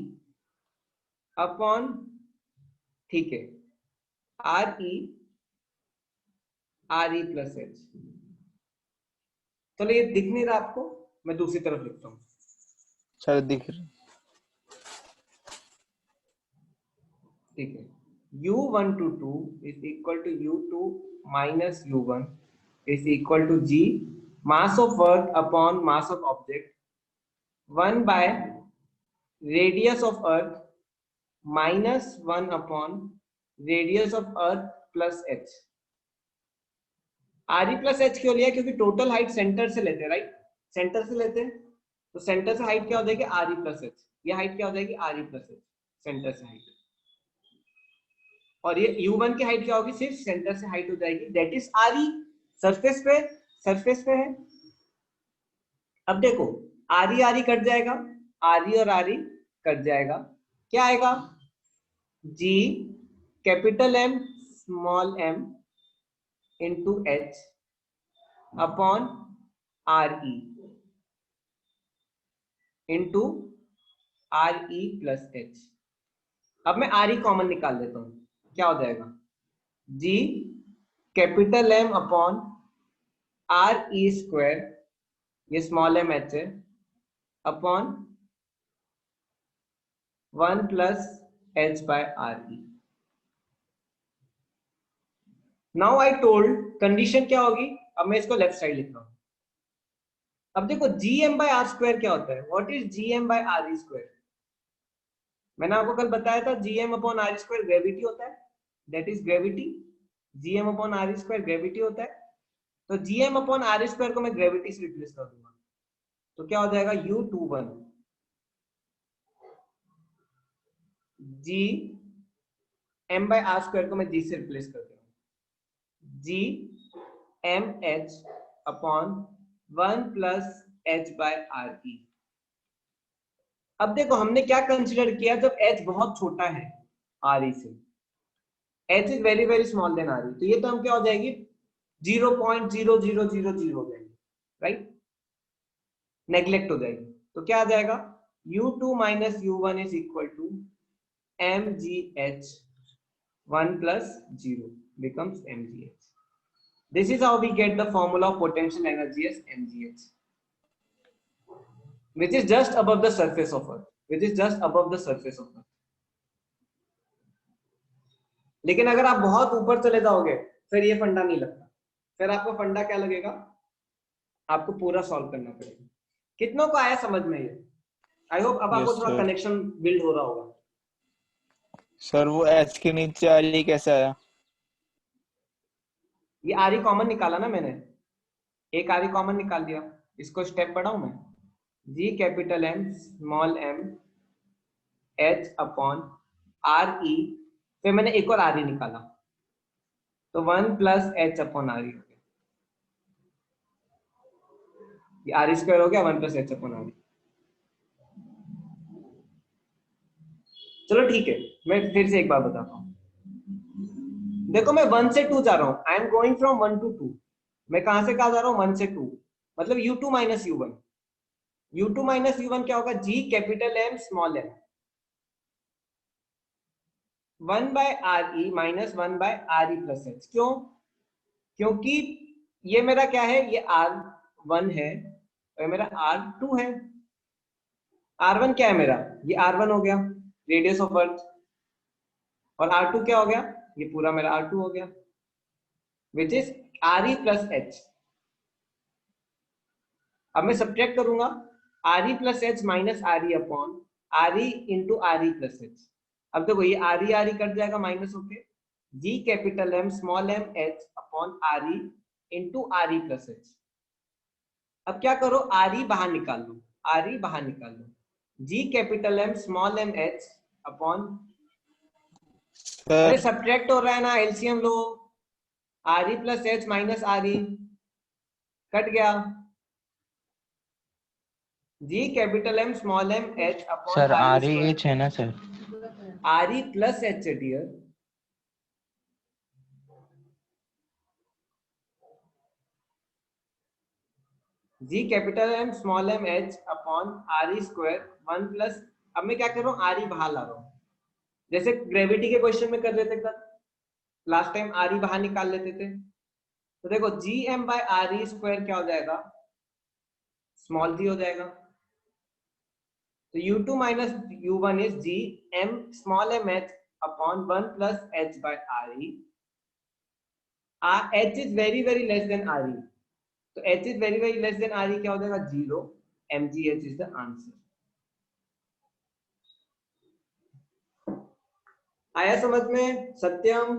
upon, ठीक है, RE प्लस H। चलो ये दिख नहीं रहा आपको, मैं दूसरी तरफ लिखता हूँ। सर दिख रहा। ठीक है, U1 to 2 is equal to U2 minus U1 is equal to G mass of earth upon mass of object 1 by radius of earth minus 1 upon radius of earth plus H। RE plus H क्यों लिया, क्योंकि टोटल हाइट सेंटर से लेते हैं, राइट, सेंटर से लेते हैं, तो सेंटर से हाइट क्या हो जाएगी RE plus H। ये हाइट क्या हो जाएगी RE plus H, सेंटर से हाइट। और ये U1 की हाइट क्या होगी, सिर्फ सेंटर से हाइट हो जाएगी, दैट इज RE। सरफेस पे है। अब देखो RE कट जाएगा, RE और RE कट जाएगा, क्या आएगा G capital M small m into H upon RE into RE plus H। अब मैं RE कॉमन निकाल देता हूं, क्या हो जाएगा G capital M upon RE square, ये स्मॉल m H है, upon 1 plus H by RE। Now I told condition क्या होगी, अब मैं इसको लेफ्ट साइड लिख रहा हूं। अब देखो GM बाय R स्क्वायर क्या होता है, what is GM by RE square. मैंने आपको कल बताया था GM upon RE square gravity होता है, that is gravity. GM upon RE square gravity होता है, तो GM अपॉन RE स्क्वायर को मैं ग्रेविटी से रिप्लेस कर दूंगा, तो क्या हो जाएगा U21 G M बाय R स्क्वायर को मैं G से रिप्लेस कर दूंगा, G M H upon 1 plus H by RE। अब देखो हमने क्या कंसिडर किया, जब H बहुत छोटा है RE से, H is very very small then RE, तो ये टर्म क्या हो जाएगी 0.0000 हो जाएगी, राइट, नेग्लेक्ट हो जाएगी। तो क्या आ जाएगा U2 minus U1 is equal to MGH 1 plus 0 becomes MGH. This is how we get the formula of potential energy as MGH, which is just above the surface of Earth, which is just above the surface of Earth. लेकिन अगर आप बहुत ऊपर चले जाओगे फिर ये फंडा नहीं लगता, फिर आपको फंडा क्या लगेगा, आपको पूरा सॉल्व करना पड़ेगा। कितनों को आया समझ में ये? आई होप अब आपको Yes, थोड़ा sir. कनेक्शन बिल्ड हो रहा होगा। सर वो एच के नीचे आ रही कैसे आया? ये आर ई कॉमन निकाला ना मैंने, एक आर ई कॉमन निकाल दिया। इसको स्टेप पढ़ाऊं मैं, G capital M small m H upon R E, फिर मैंने एक और आर ई निकाला, तो 1 plus h upon R E हो गया, ये आर ई स्क्वायर हो गया 1 plus h upon R E. चलो ठीक है, मैं फिर से एक बार बताता हूँ। देखो मैं 1 से 2 जा रहा हूँ, आई एम गोइंग फ्रॉम 1 to 2। मैं कहां से कहा जा रहा हूँ? 1 से 2, मतलब u2 minus u1। u2 minus u1 क्या होगा? g capital M small m 1 by R E minus 1 by R E plus H. क्यों? क्योंकि ये मेरा क्या है? ये R1 है और ये मेरा R2 है। R1 क्या है मेरा? ये R1 हो गया, रेडियस ऑफ अर्थ, और R2 क्या हो गया? ये पूरा मेरा R2 हो गया, which is R E plus h. अब मैं सब्ट्रैक्ट करूंगा, R E plus h minus R E upon R E into R E plus h. अब देखो ये आर ई कट जाएगा माइनस होके, G capital M small m H upon R E into R E plus h. अब क्या करो, आर ई बाहर निकाल लो, आर ई बाहर निकाल लो, G capital M small m H upon, अरे सर सब्ट्रैक्ट हो रहा है ना, एलसीएम लो, R E plus h minus R ई कट गया, G capital M small m H upon sir R E R square, h है ना sir? R E plus h dear, G capital M small m H upon R E square 1 plus, अब मैं क्या कर रहा हूँ? आर ई बाहर ला रहा हूँ, जैसे ग्रेविटी के क्वेश्चन में कर रहे थे कल, लास्ट टाइम आर ई बाहर निकाल लेते थे। तो देखो G M by R E square क्या हो जाएगा? स्मॉल जी हो जाएगा। तो u2 minus u1 is G M small m H upon 1 plus H by R E. H is very very less than R E, तो h is very very less than R E क्या हो जाएगा? 0, mgh इज द आंसर। आया समझ में सत्यम?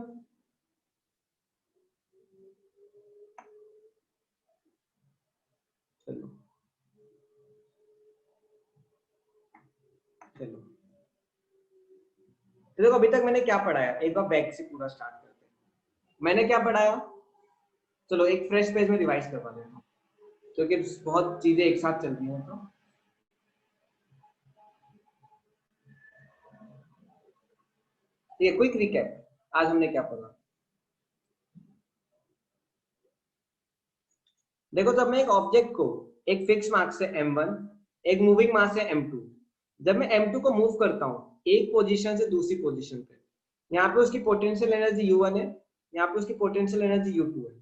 चलो चलो, तो देखो अभी तक मैंने क्या पढ़ाया, एक बार बैक से पूरा स्टार्ट करते हैं। मैंने क्या पढ़ाया? चलो एक फ्रेश पेज में रिवाइज करवा देता हूँ, क्योंकि बहुत चीजें एक साथ चल रही हैं। तो ये क्विक रिकैप, आज हमने क्या पढ़ा। देखो जब मैं एक ऑब्जेक्ट को एक फिक्स मास से m1, एक मूविंग मास से m2, जब मैं m2 को मूव करता हूँ एक पोजीशन से दूसरी पोजीशन पे, यहाँ पे उसकी पोटेंशियल एनर्जी u1 है, यहाँ पे उसकी पोटेंशियल एनर्जी u2 है,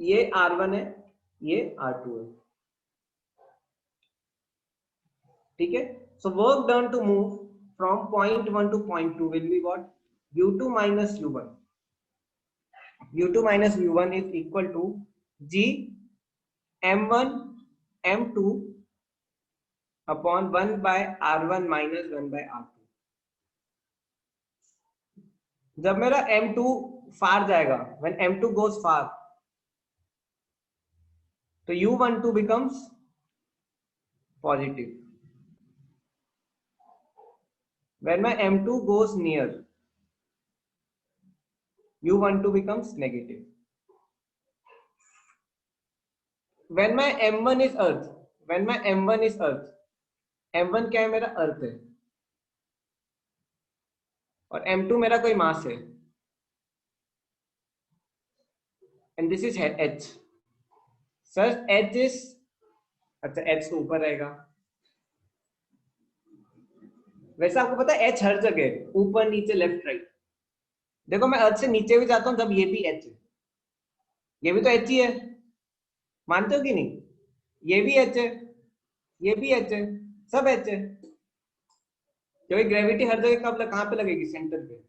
ये r1 है, ये r2 है, ठीक है। So work done to move from point 1 to point 2 will be what? u2 minus u1, u2 minus u1 is equal to g m1 m2 upon 1 by r1 minus 1 by r2। जब मेरा m2 फार जाएगा, when m2 goes far, तो u12 becomes positive. When my m2 goes near, u12 becomes negative. When my m1 is earth, when my m1 is earth, m1 क्या है? मेरा अर्थ है, और m2 मेरा कोई मास है, and this is h. Sir h is, अच्छा h तो ऊपर रहेगा, वैसे आपको पता है h हर जगह, ऊपर नीचे लेफ्ट राइट। देखो मैं अर्थ से नीचे भी जाता हूं तब ये भी h है, ये भी तो h ही है, मानते हो कि नहीं? ये भी h है, ये भी h है, सब h है, क्योंकि ग्रेविटी हर जगह कब कहां पे लगेगी? सेंटर पे,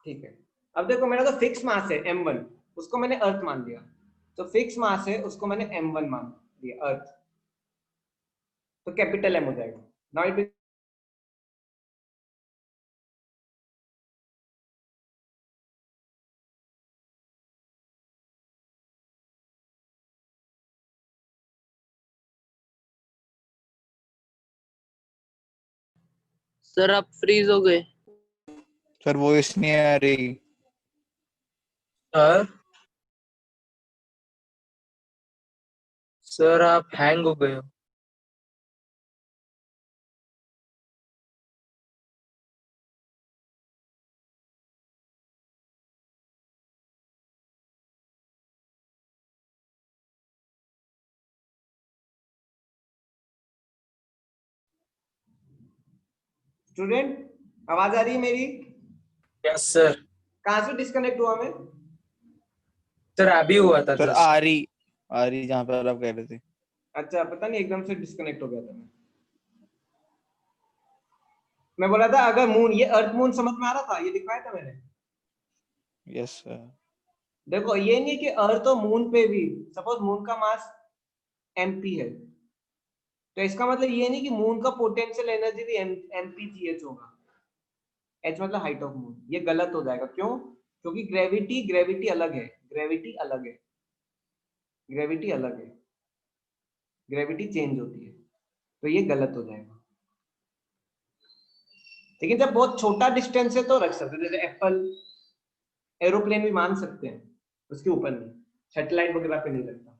ठीक है। अब देखो मेरा तो फिक्स मास है m1, उसको मैंने अर्थ मान लिया, तो फिक्स मास है उसको मैंने m1 मान लिया अर्थ, तो कैपिटल M हो जाएगा। नाउ इट सर आप फ्रीज हो गए। सर वॉइस नहीं आ रही। सर सर आप हैंग हो गए हो। स्टूडेंट, आवाज आ रही है मेरी? Yes sir. कहां से डिस्कनेक्ट हुआ मैं? सर अभी हुआ था सर just। आ रही जहाँ पर आप कह रहे थे। अच्छा, पता नहीं एकदम से डिस्कनेक्ट हो गया था मैं बोला था अगर मून, ये अर्थ मून समझ में आ रहा था, ये दिखाया था मैंने। Yes sir. देखो ये नहीं कि अर्थ और मून पे भी, सपोज मून का मास mp है, तो इसका मतलब ये नहीं कि मून का पोटेंशियल एनर्जी भी mpgh होगा। h मतलब हाइट ऑफ मून, ये गलत हो जाएगा। क्यों? क्योंकि ग्रेविटी अलग है, ग्रेविटी अलग है, ग्रेविटी अलग है, ग्रेविटी चेंज होती है, तो ये गलत हो जाएगा। लेकिन जब बहुत छोटा डिस्टेंस है तो रख सकते हैं, जैसे एप्पल, एरोप्लेन भी मान सकते हैं, उसके ऊपर नहीं, सैटेलाइट वगैरह पे नहीं लगता।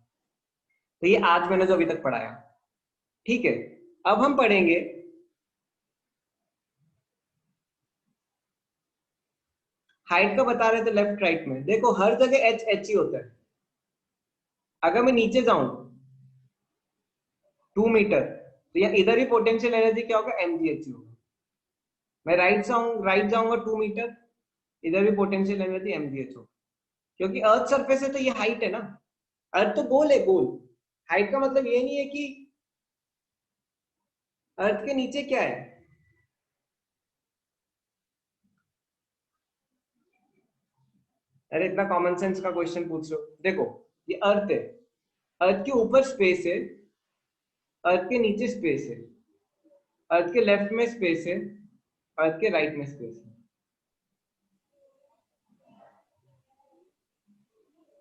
तो ये आज मैंने जो अभी तक पढ़ाया, ठीक है। अब हम पढ़ेंगे हाइट का, बता रहे थे लेफ्ट राइट में। देखो हर जगह एच एच ही होता है। अगर मैं नीचे जाऊं 2 मीटर, तो यहाँ इधर ही पोटेंशियल एनर्जी क्या होगा, mgh होगा। मैं राइट जाऊंगा 2 मीटर, इधर भी पोटेंशियल एनर्जी mgh होगा। क्योंकि अर्थ सरफेस है तो ये हाइट है ना, अर्थ तो गोल है, गोल। हाइट का मतलब ये नहीं है कि अर्थ के नीचे क्या है। अरे इतना कॉमन सेंस का क्वेश्चन पूछ रहे हो। देखो ये अर्थ है, अर्थ के ऊपर स्पेस है, अर्थ के नीचे स्पेस है, अर्थ के लेफ्ट में स्पेस है, अर्थ के राइट में स्पेस है।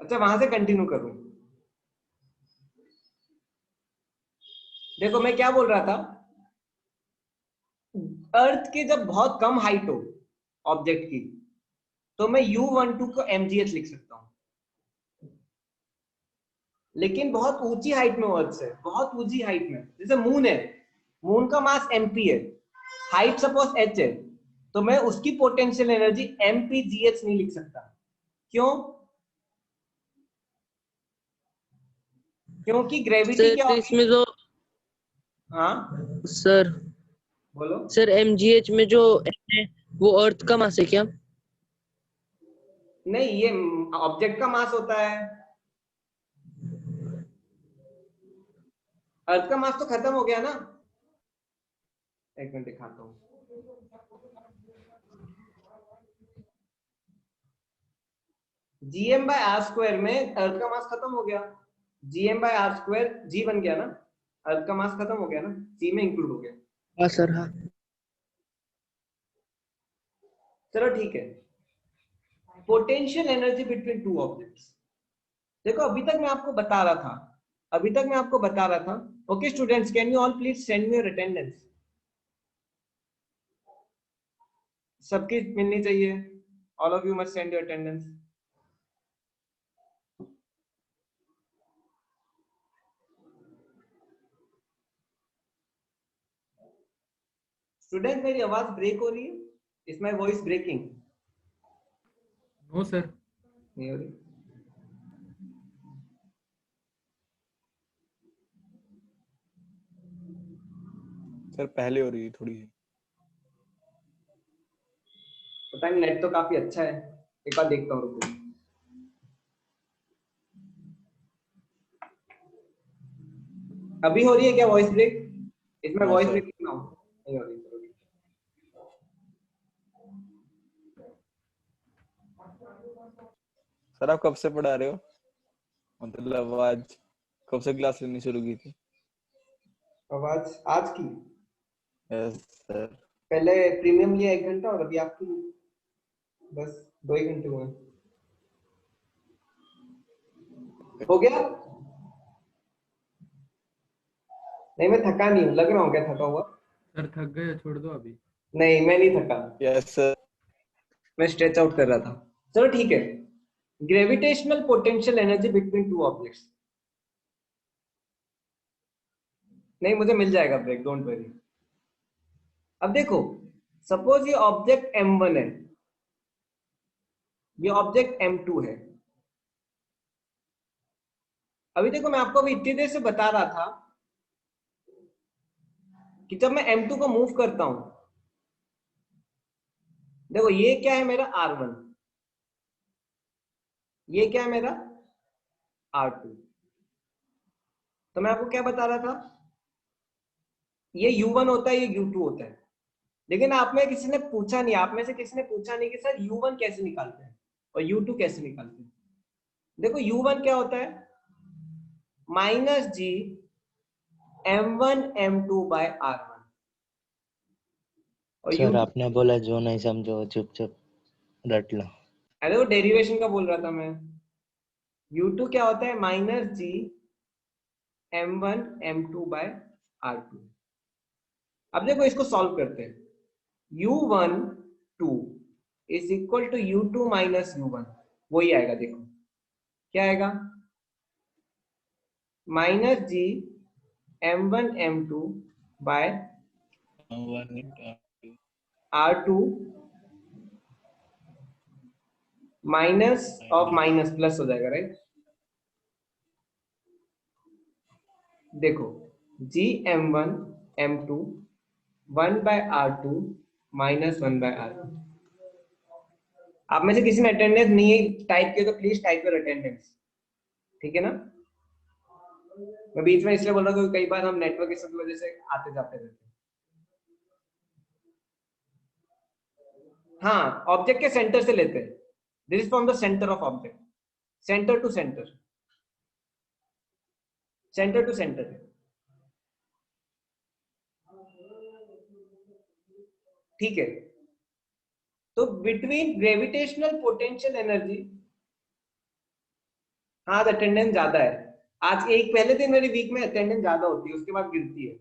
अच्छा वहां से कंटिन्यू करूं। देखो मैं क्या बोल रहा था, अर्थ के जब बहुत कम हाइट हो ऑब्जेक्ट की, तो मैं U12 को mgh लिख सकता हूं। लेकिन बहुत ऊंची हाइट में हो अर्थ से, बहुत ऊंची हाइट में, जैसे मून है, मून का मास mp है, हाइट सपोज h है, तो मैं उसकी पोटेंशियल एनर्जी mpgh नहीं लिख सकता। क्यों? क्योंकि ग्रेविटी क्या सर होगी। इसमें जो हाँ सर बोलो। सर mgh में जो है वो अर्थ का मास है क्या? नहीं, ये ऑब्जेक्ट का मास होता है, अर्थ का मास तो खत्म हो गया ना। एक मिनट दिखाता हूँ। gm/r² में अर्थ का मास खत्म हो गया, gm/r², g बन गया ना, अर्थ का मास खत्म हो गया ना, c में इंक्लूड हो गया। हाँ सर हाँ। चलो ठीक है। Potential energy between two objects. देखो अभी तक मैं आपको बता रहा था, okay students, can you all please send me your attendance. सबकी मिलनी चाहिए, all of you must send your attendance. Student मेरी आवाज ब्रेक हो रही है? Is my voice breaking? No sir. नहीं हो रही। सर पहले हो रही है थोड़ी सी। पता नहीं, नेट तो काफी अच्छा है, एक बार देखता हूँ, रुको। अभी हो रही है क्या वॉइस ब्रेक? इसमें नो वॉइस सर। ब्रेक ना हो, नहीं हो रही, चलो ठीक सर आप कब से पढ़ा रहे हो? मतलब आज कब से क्लास लेनी शुरू की थी? अब आज की यस सर। पहले प्रीमियम लिया 1 घंटा और अभी आपकी बस 2 ही घंटे हुए हैं। हो गया? नहीं मैं थका नहीं हूँ, लग रहा हूँ क्या थका हुआ? सर थक गए, छोड़ दो अभी। नहीं मैं नहीं थका, यस सर। मैं स्ट्रेच आउट कर रहा था। चलो ठीक है। Gravitational potential energy between two objects. नहीं मुझे मिल जाएगा ब्रेक, डोंट वरी। अब देखो, सपोज ये ऑब्जेक्ट M1 है, ये ऑब्जेक्ट M2 है। अभी देखो मैं आपको अभी इतनी देर से बता रहा था कि जब मैं M2 को मूव करता हूं, देखो ये क्या है मेरा R1, ये क्या है मेरा R2। तो मैं आपको क्या बता रहा था, ये U1 होता है, ये U2 होता है। लेकिन आप में किसी ने पूछा नहीं, आप में से किसी ने पूछा नहीं कि सर U1 कैसे निकालते हैं और U2 कैसे निकालते हैं। देखो U1 क्या होता है, -G M1 M2 by R1। और सर U2, आपने बोला जो नहीं समझो चुप-चुप रट लो। अरे वो डेरिवेशन का बोल रहा था मैं। U2 क्या होता है, -G M1 M2 by R2। अब देखो इसको सॉल्व करते हैं। U1 2 is equal to U2 minus U1, वही आएगा। देखो क्या आएगा, -G M1 M2 by R2 minus of minus plus हो जाएगा, राइट। देखो G M1 M2 1 by R2 minus 1 by R2। आप में से किसी ने अटेंडेंस नहीं टाइप किया तो प्लीज टाइप योर अटेंडेंस, ठीक है ना। मैं बीच में इसलिए बोल रहा हूँ क्योंकि कई बार हम नेटवर्क इश्यू की वजह से आते जाते रहते हैं। हाँ, ऑब्जेक्ट के सेंटर से लेते हैं। This is from the centre of object, centre to centre, centre to centre. ठीक है, तो बिटवीन ग्रेविटेशनल पोटेंशियल एनर्जी, हाँ अटेंडेंस ज्यादा है आज। एक पहले दिन मेरी वीक में अटेंडेंस ज्यादा होती है, उसके बाद गिरती है।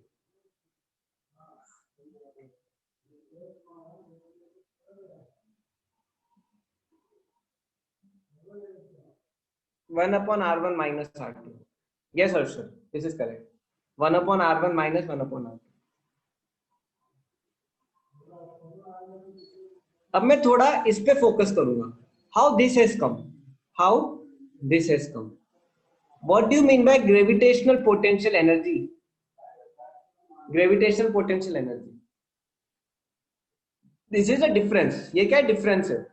One upon R1 minus R2। Yes sir, this is correct. 1 upon R1 minus 1 upon R2। अब मैं थोड़ा इस पे फोकस करूंगा, how this has come, how this has come. What do you mean by gravitational potential energy? Gravitational potential energy, this is a difference. ये क्या है, डिफरेंस है।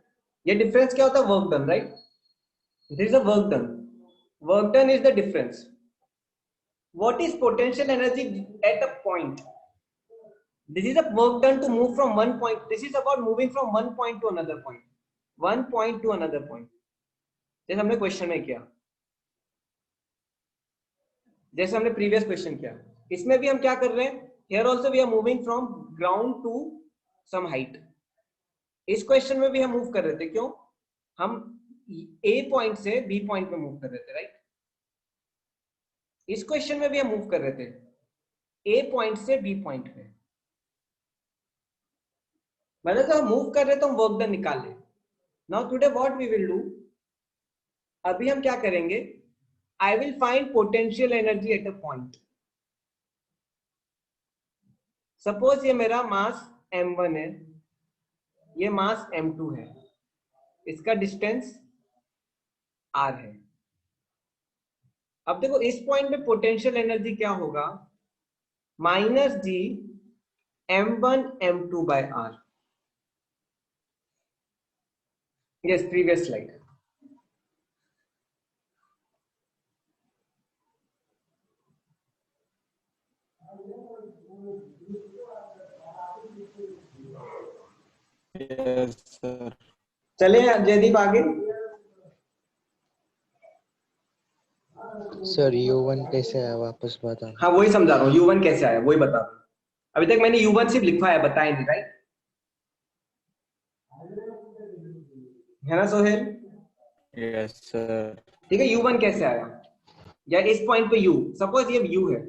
ये डिफरेंस क्या होता है, work done, right. This is a work done, work done is the difference. What is potential energy at a point? This is a work done to move from one point. This is about moving from one point to another point. One point to another point. जैसे हमने क्वेश्चन में किया, जैसे हमने प्रीवियस क्वेश्चन किया, इसमें भी हम क्या कर रहे हैं, here also we are moving from ground to some height. इस क्वेश्चन में भी हम मूव कर रहे थे, क्यों? हम A पॉइंट से B पॉइंट पे मूव कर रहे थे, राइट। इस क्वेश्चन में भी हम मूव कर रहे थे A पॉइंट से B पॉइंट पे। मतलब जब हम मूव कर रहे तो हम वर्क डन निकाल ले। Now today what we will do, अभी हम क्या करेंगे, I will find potential energy at a point. Suppose ये मेरा मास m1 है, ये मास m2 है, इसका डिस्टेंस r है। अब देखो इस पॉइंट पे पोटेंशियल एनर्जी क्या होगा, -G m1 m2 by r। Yes, previous slide. Yes sir. चले जयदीप आगे। सर U1 कैसे आया वापस बता। हाँ वही समझा रहा हूँ, U1 कैसे आया वही बता रहा हूँ। अभी तक मैंने U1 सिर्फ लिखा है, बताया नहीं, राइट? है ना सोहेल? Yes sir. ठीक है, U1 कैसे आया, या इस पॉइंट पे U, सपोज ये U है,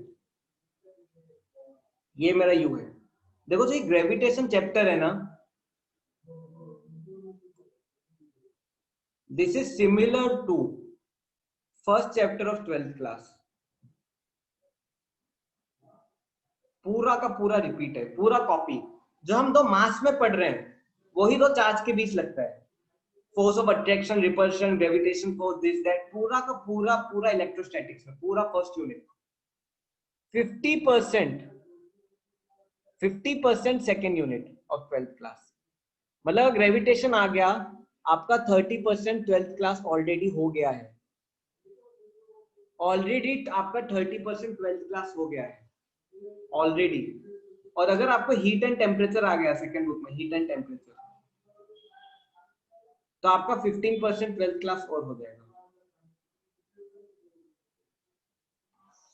ये मेरा U है। देखो जो ये ग्रेविटेशन चैप्टर है ना, this is similar to first chapter of 12th class. पूरा का पूरा रिपीट है, पूरा कॉपी। जो हम दो मास में पढ़ रहे हैं वही दो चार्ज के बीच लगता है। Force of attraction, repulsion, gravitation force, this that, पूरा का पूरा पूरा इलेक्ट्रोस्टैटिक्स में, पूरा first unit. 50% second unit of 12th class. मतलब ग्रेविटेशन आ गया, आपका 30% 12th क्लास ऑलरेडी हो गया है। ऑलरेडी आपका 30% 12th क्लास हो गया है ऑलरेडी। और अगर आपको हीट एंड टेम्परेचर आ गया सेकेंड बुक में, हीट एंड टेम्परेचर, तो आपका 15% 12th क्लास और हो जाएगा।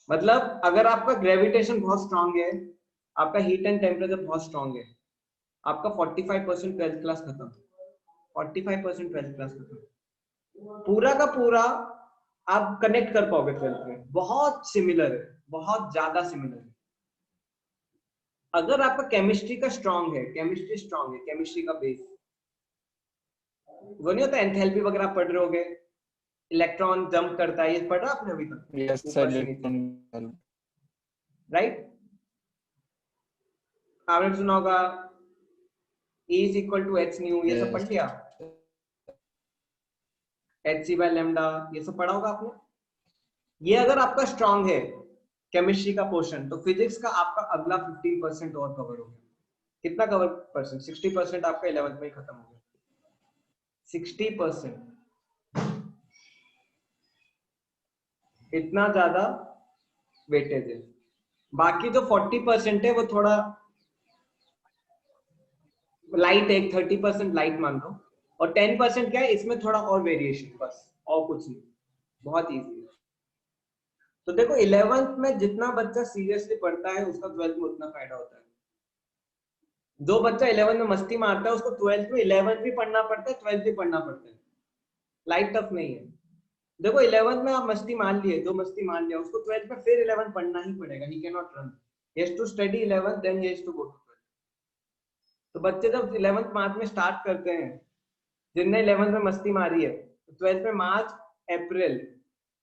मतलब अगर आपका ग्रेविटेशन बहुत स्ट्रांग है, आपका हीट एंड टेम्परेचर बहुत स्ट्रांग है, आपका 45% 12th क्लास खत्म। 45% 12th क्लास खत्म। पूरा का पूरा आप कनेक्ट कर पाओगे 12th में। बहुत सिमिलर है, बहुत ज्यादा सिमिलर है। अगर आपका केमिस्ट्री का स्ट्रांग है, केमिस्ट्री स्ट्रांग है, केमिस्ट्री का बेस, वो नहीं होता एंथैल्पी वगैरह पढ़ रहे होगे, इलेक्ट्रॉन जंप करता है, ये पढ़ रहा आपने अभी तक? यस ऊपर से सर। नीचे, राइट? आपने सुना होगा E is equal to h nu, ये सब पढ़ लिया? hc by lambda, ये सब पढ़ा होगा आपने। ये अगर आपका स्ट्रांग है केमिस्ट्री का पोर्शन, तो फिजिक्स का आपका अगला 15% और कवर हो गया। कितना कवर परसेंट? 60% आपका 11th में ही खत्म हो गया। 60%, इतना ज्यादा वेटेज है। बाकी जो 40% है वो थोड़ा लाइट है, 30% लाइट मान लो, और 10% क्या है, इसमें थोड़ा और वेरिएशन, बस और कुछ नहीं, बहुत इजी है। तो देखो 11th में जितना बच्चा सीरियसली पढ़ता है उसका 12th में उतना फायदा होता है। जो बच्चा 11th में मस्ती मारता है उसको 12th में 11th भी पढ़ना पड़ता है, 12th भी पढ़ना पड़ता है। लाइट टफ नहीं है। देखो 11th में आप मस्ती मान लिए, जो मस्ती मान लिया, उसको 12th में फिर 11th पढ़ना ही पड़ेगा। He can not run, he has to study 11th then he has to go to 12th। तो बच्चे जब 11th मार्च में स्टार्ट करते हैं, जिनने 11th में मस्ती मारी है, तो 12th में मार्च, अप्रैल,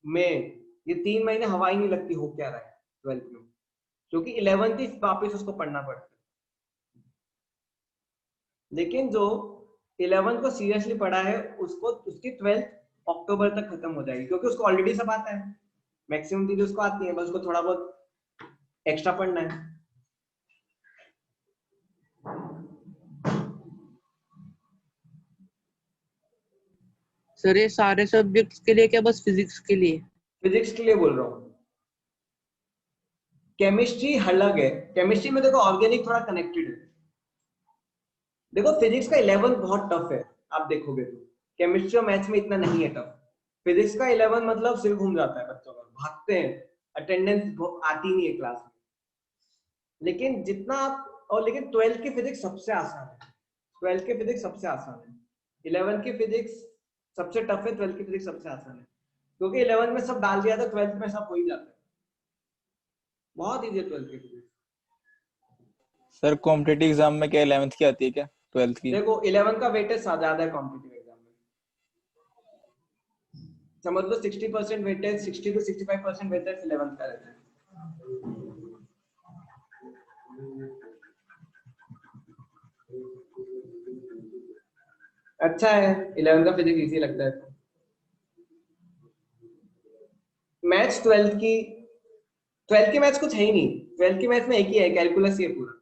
मई, ये 3 महीने हवा ही नहीं लगती हो क्या रहा है 12th में, क्योंकि 11th ही वापस उसको पढ़ना पड़ता है। लेकिन जो 11th को सीरियसली पढ़ा है उसको, उसकी 12th अक्टूबर तक खत्म हो जाएगी, क्योंकि उसको ऑलरेडी सब आता है, मैक्सिमम चीजें उसको आती है, बस उसको थोड़ा बहुत एक्स्ट्रा पढ़ना है। सर ये सारे सब्जेक्ट्स के लिए क्या बस फिजिक्स के लिए? फिजिक्स के लिए बोल रहा हूँ। केमिस्ट्री अलग है, केमिस्ट्री में देखो ऑर्गेनिक थोड़ा कनेक्टेड है। देखो फिजिक्स का 11th बहुत टफ है, आप देखोगे तो केमिस्ट्री और मैथ्स में इतना नहीं है टफ। फिजिक्स का 11th मतलब सिर घूम जाता है बच्चों का, भागते हैं, अटेंडेंस आती नहीं है क्लास में। लेकिन जितना आप, और लेकिन 12th की फिजिक्स सबसे आसान है, 12th की फिजिक्स सबसे आसान है। 11th की फिजिक्स सबसे टफ है, 12th की फिजिक्स सबसे आसान है, क्योंकि 11th में सब डाल दिया था, 12th में सब हो ही जाता है। बहुत इजी है 12th की फिजिक्स। सर कॉम्पिटिटिव एग्जाम में क्या 11th की आती है क्या 12th की? देखो 11th का वेटेज ज्यादा है कॉम्पिटिटिव एग्जाम में, समझ लो 60% वेटेज, 60 to 65% वेटेज 11th का रहता है। अच्छा है, 11th का फिजिक्स इजी लगता है। मैथ्स 12th की मैथ्स कुछ है ही नहीं, 12th की मैथ्स में एक ही है, कैलकुलस ही है पूरा।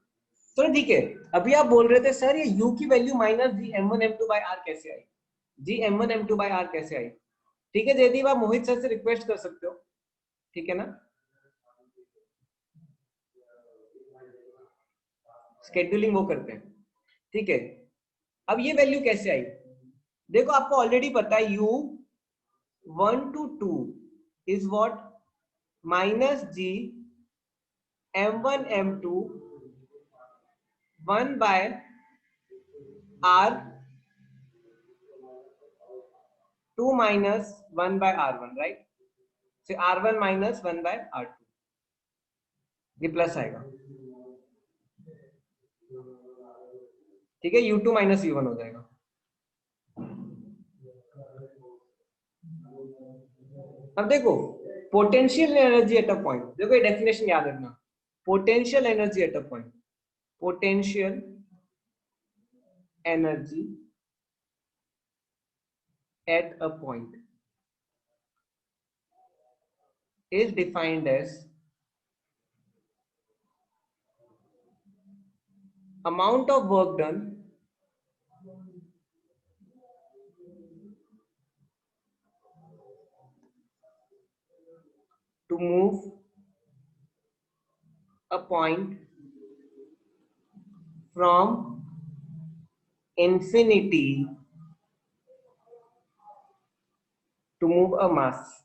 तो ठीक है, अभी आप बोल रहे थे सर ये u की value minus G m1 m2 by r कैसे आई, जी m1 m2 by r कैसे आई? ठीक है जयदीप, आप मोहित सर से रिक्वेस्ट कर सकते हो, ठीक है ना, शेड्यूलिंग वो करते हैं, ठीक है। अब ये वैल्यू कैसे आई? देखो आपको ऑलरेडी पता है u 1 to 2 is what minus G m1 m2 1 by r 2 minus 1 by r1, right? से r1 माइनस 1 बाय r2, ये प्लस आएगा, ठीक है, u2 माइनस u1 हो जाएगा। अब देखो potential energy at a point, देखो ये डेफिनेशन याद रखना, potential energy at a point, potential energy at a point is defined as amount of work done to move a point from infinity to move a mass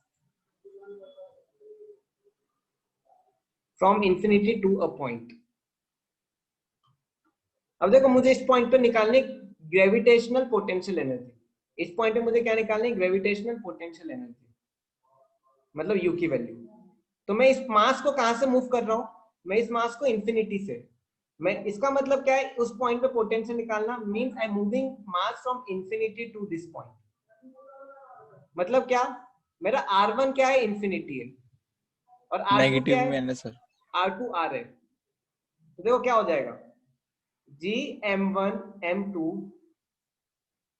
from infinity to a point। अब देखो मुझे इस पॉइंट पर निकालने ग्रेविटेशनल पोटेंशियल एनर्जी, इस पॉइंट पे मुझे क्या निकालनी, ग्रेविटेशनल पोटेंशियल एनर्जी, मतलब यू की वैल्यू। तो मैं इस मास को कहां से मूव कर रहा हूं, मैं इस मास को इंफिनिटी से, मैं इसका मतलब क्या है, उस पॉइंट पे पोटेंशियल निकालना means I am moving mass from infinity to this point. मतलब क्या, मेरा r1 क्या है, इंफिनिटी है, और r2 नेगेटिव क्या में है, है ना सर? r2 r है। तो देखो क्या हो जाएगा, g m1 m2,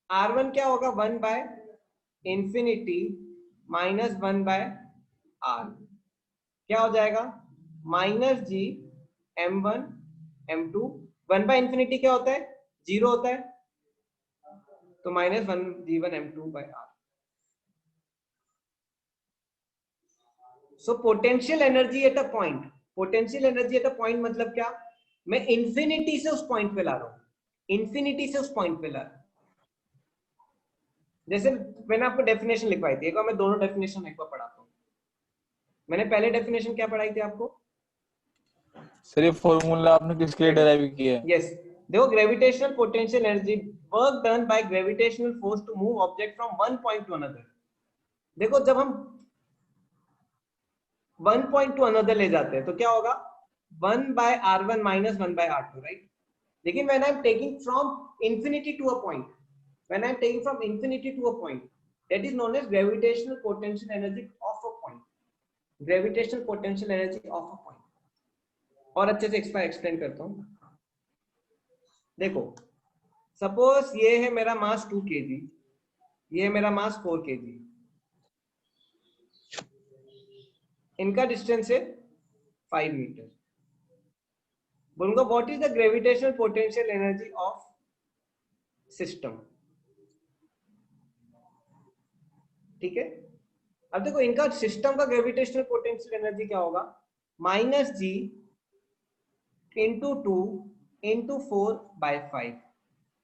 r1 क्या होगा, 1 by infinity minus 1 by r, क्या हो जाएगा, minus G m1 m2, 1 by infinity क्या होता है, 0 होता है, तो minus 1 g1 m2 by r। So potential energy at a point, potential energy at a point मतलब क्या, मैं इंफिनिटी से उस पॉइंट पे ला रहा हूं, इंफिनिटी से उस पॉइंट पे ला रहा हूं। जैसे मैंने आपको डेफिनेशन लिखवाई थी, एक बार मैं दोनों डेफिनेशन एक बार पढ़ाता हूं। मैंने पहले डेफिनेशन क्या पढ़ाई थी आपको, सर ये फॉर्मूला आपने किसके लिए डेराइव किया है? यस, देखो gravitational potential energy, work done by gravitational force to move object from one point to another. देखो जब हम वन पॉइंट टू अनदर ले जाते हैं तो क्या होगा, 1 by r1 minus 1 by r2, right? लेकिन when I am taking from infinity to a point, when I am taking from infinity to a point, that is known as gravitational potential energy of a point, gravitational potential energy of a point. और अच्छे से एक्सप्लेन करता हूं। देखो सपोज ये है मेरा मास 2 kg, ये है मेरा मास 4 kg, इनका डिस्टेंस है 5 मीटर। बोलूंगा what is the gravitational potential energy of system, ठीक है? अब देखो इनका सिस्टम का ग्रेविटेशनल पोटेंशियल एनर्जी क्या होगा, minus G into 2 into 4 bye 5,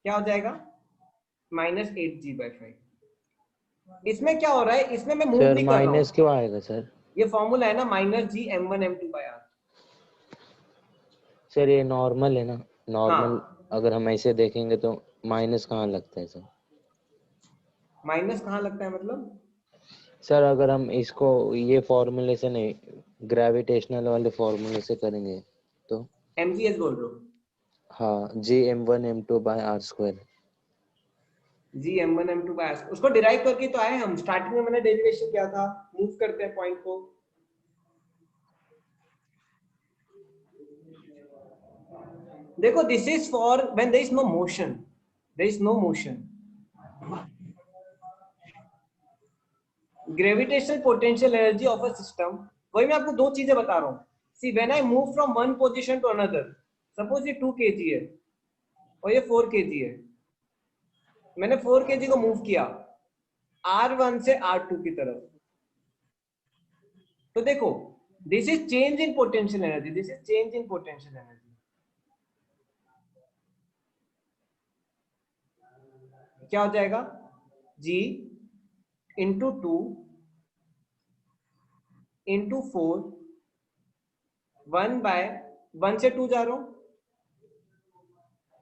क्या हो जाएगा, माइनस 8g/5। इसमें क्या हो रहा है, इसमें मैं मूव सर नहीं कर रहा माइनस हूं, क्यों आएगा सर? ये फॉर्मूला है ना, minus G m1 m2 by r। Sir ये नॉर्मल है ना, नॉर्मल हाँ, अगर हम ऐसे देखेंगे तो माइनस कहाँ लगता है सर? माइनस कहाँ लगता है मतलब, सर अगर हम इसको ये फॉर्मूले से नहीं, ग्रेविटेशनल वाले फॉर्मूले से करेंगे तो? mgs बोल रहे हो, हाँ, g m1 m2/r²। Ji m1 m2 by r, उसको डिराइव करके तो आए हम, स्टार्टिंग में मैंने डेरिवेशन किया था, मूव करते हैं पॉइंट को। देखो this is for when there is no motion, there is no motion. Gravitational potential energy of a system, वही मैं आपको दो चीजें बता रहा हूं। See when I move from one position to another, suppose ये 2 kg है और ये 4 kg है, मैंने 4 kg को मूव किया r1 से r2 की तरफ, तो देखो this is change in potential energy, this is change in potential energy. क्या हो जाएगा, g इंटू 2 इंटू 4 1 से 2 जा रहा हूं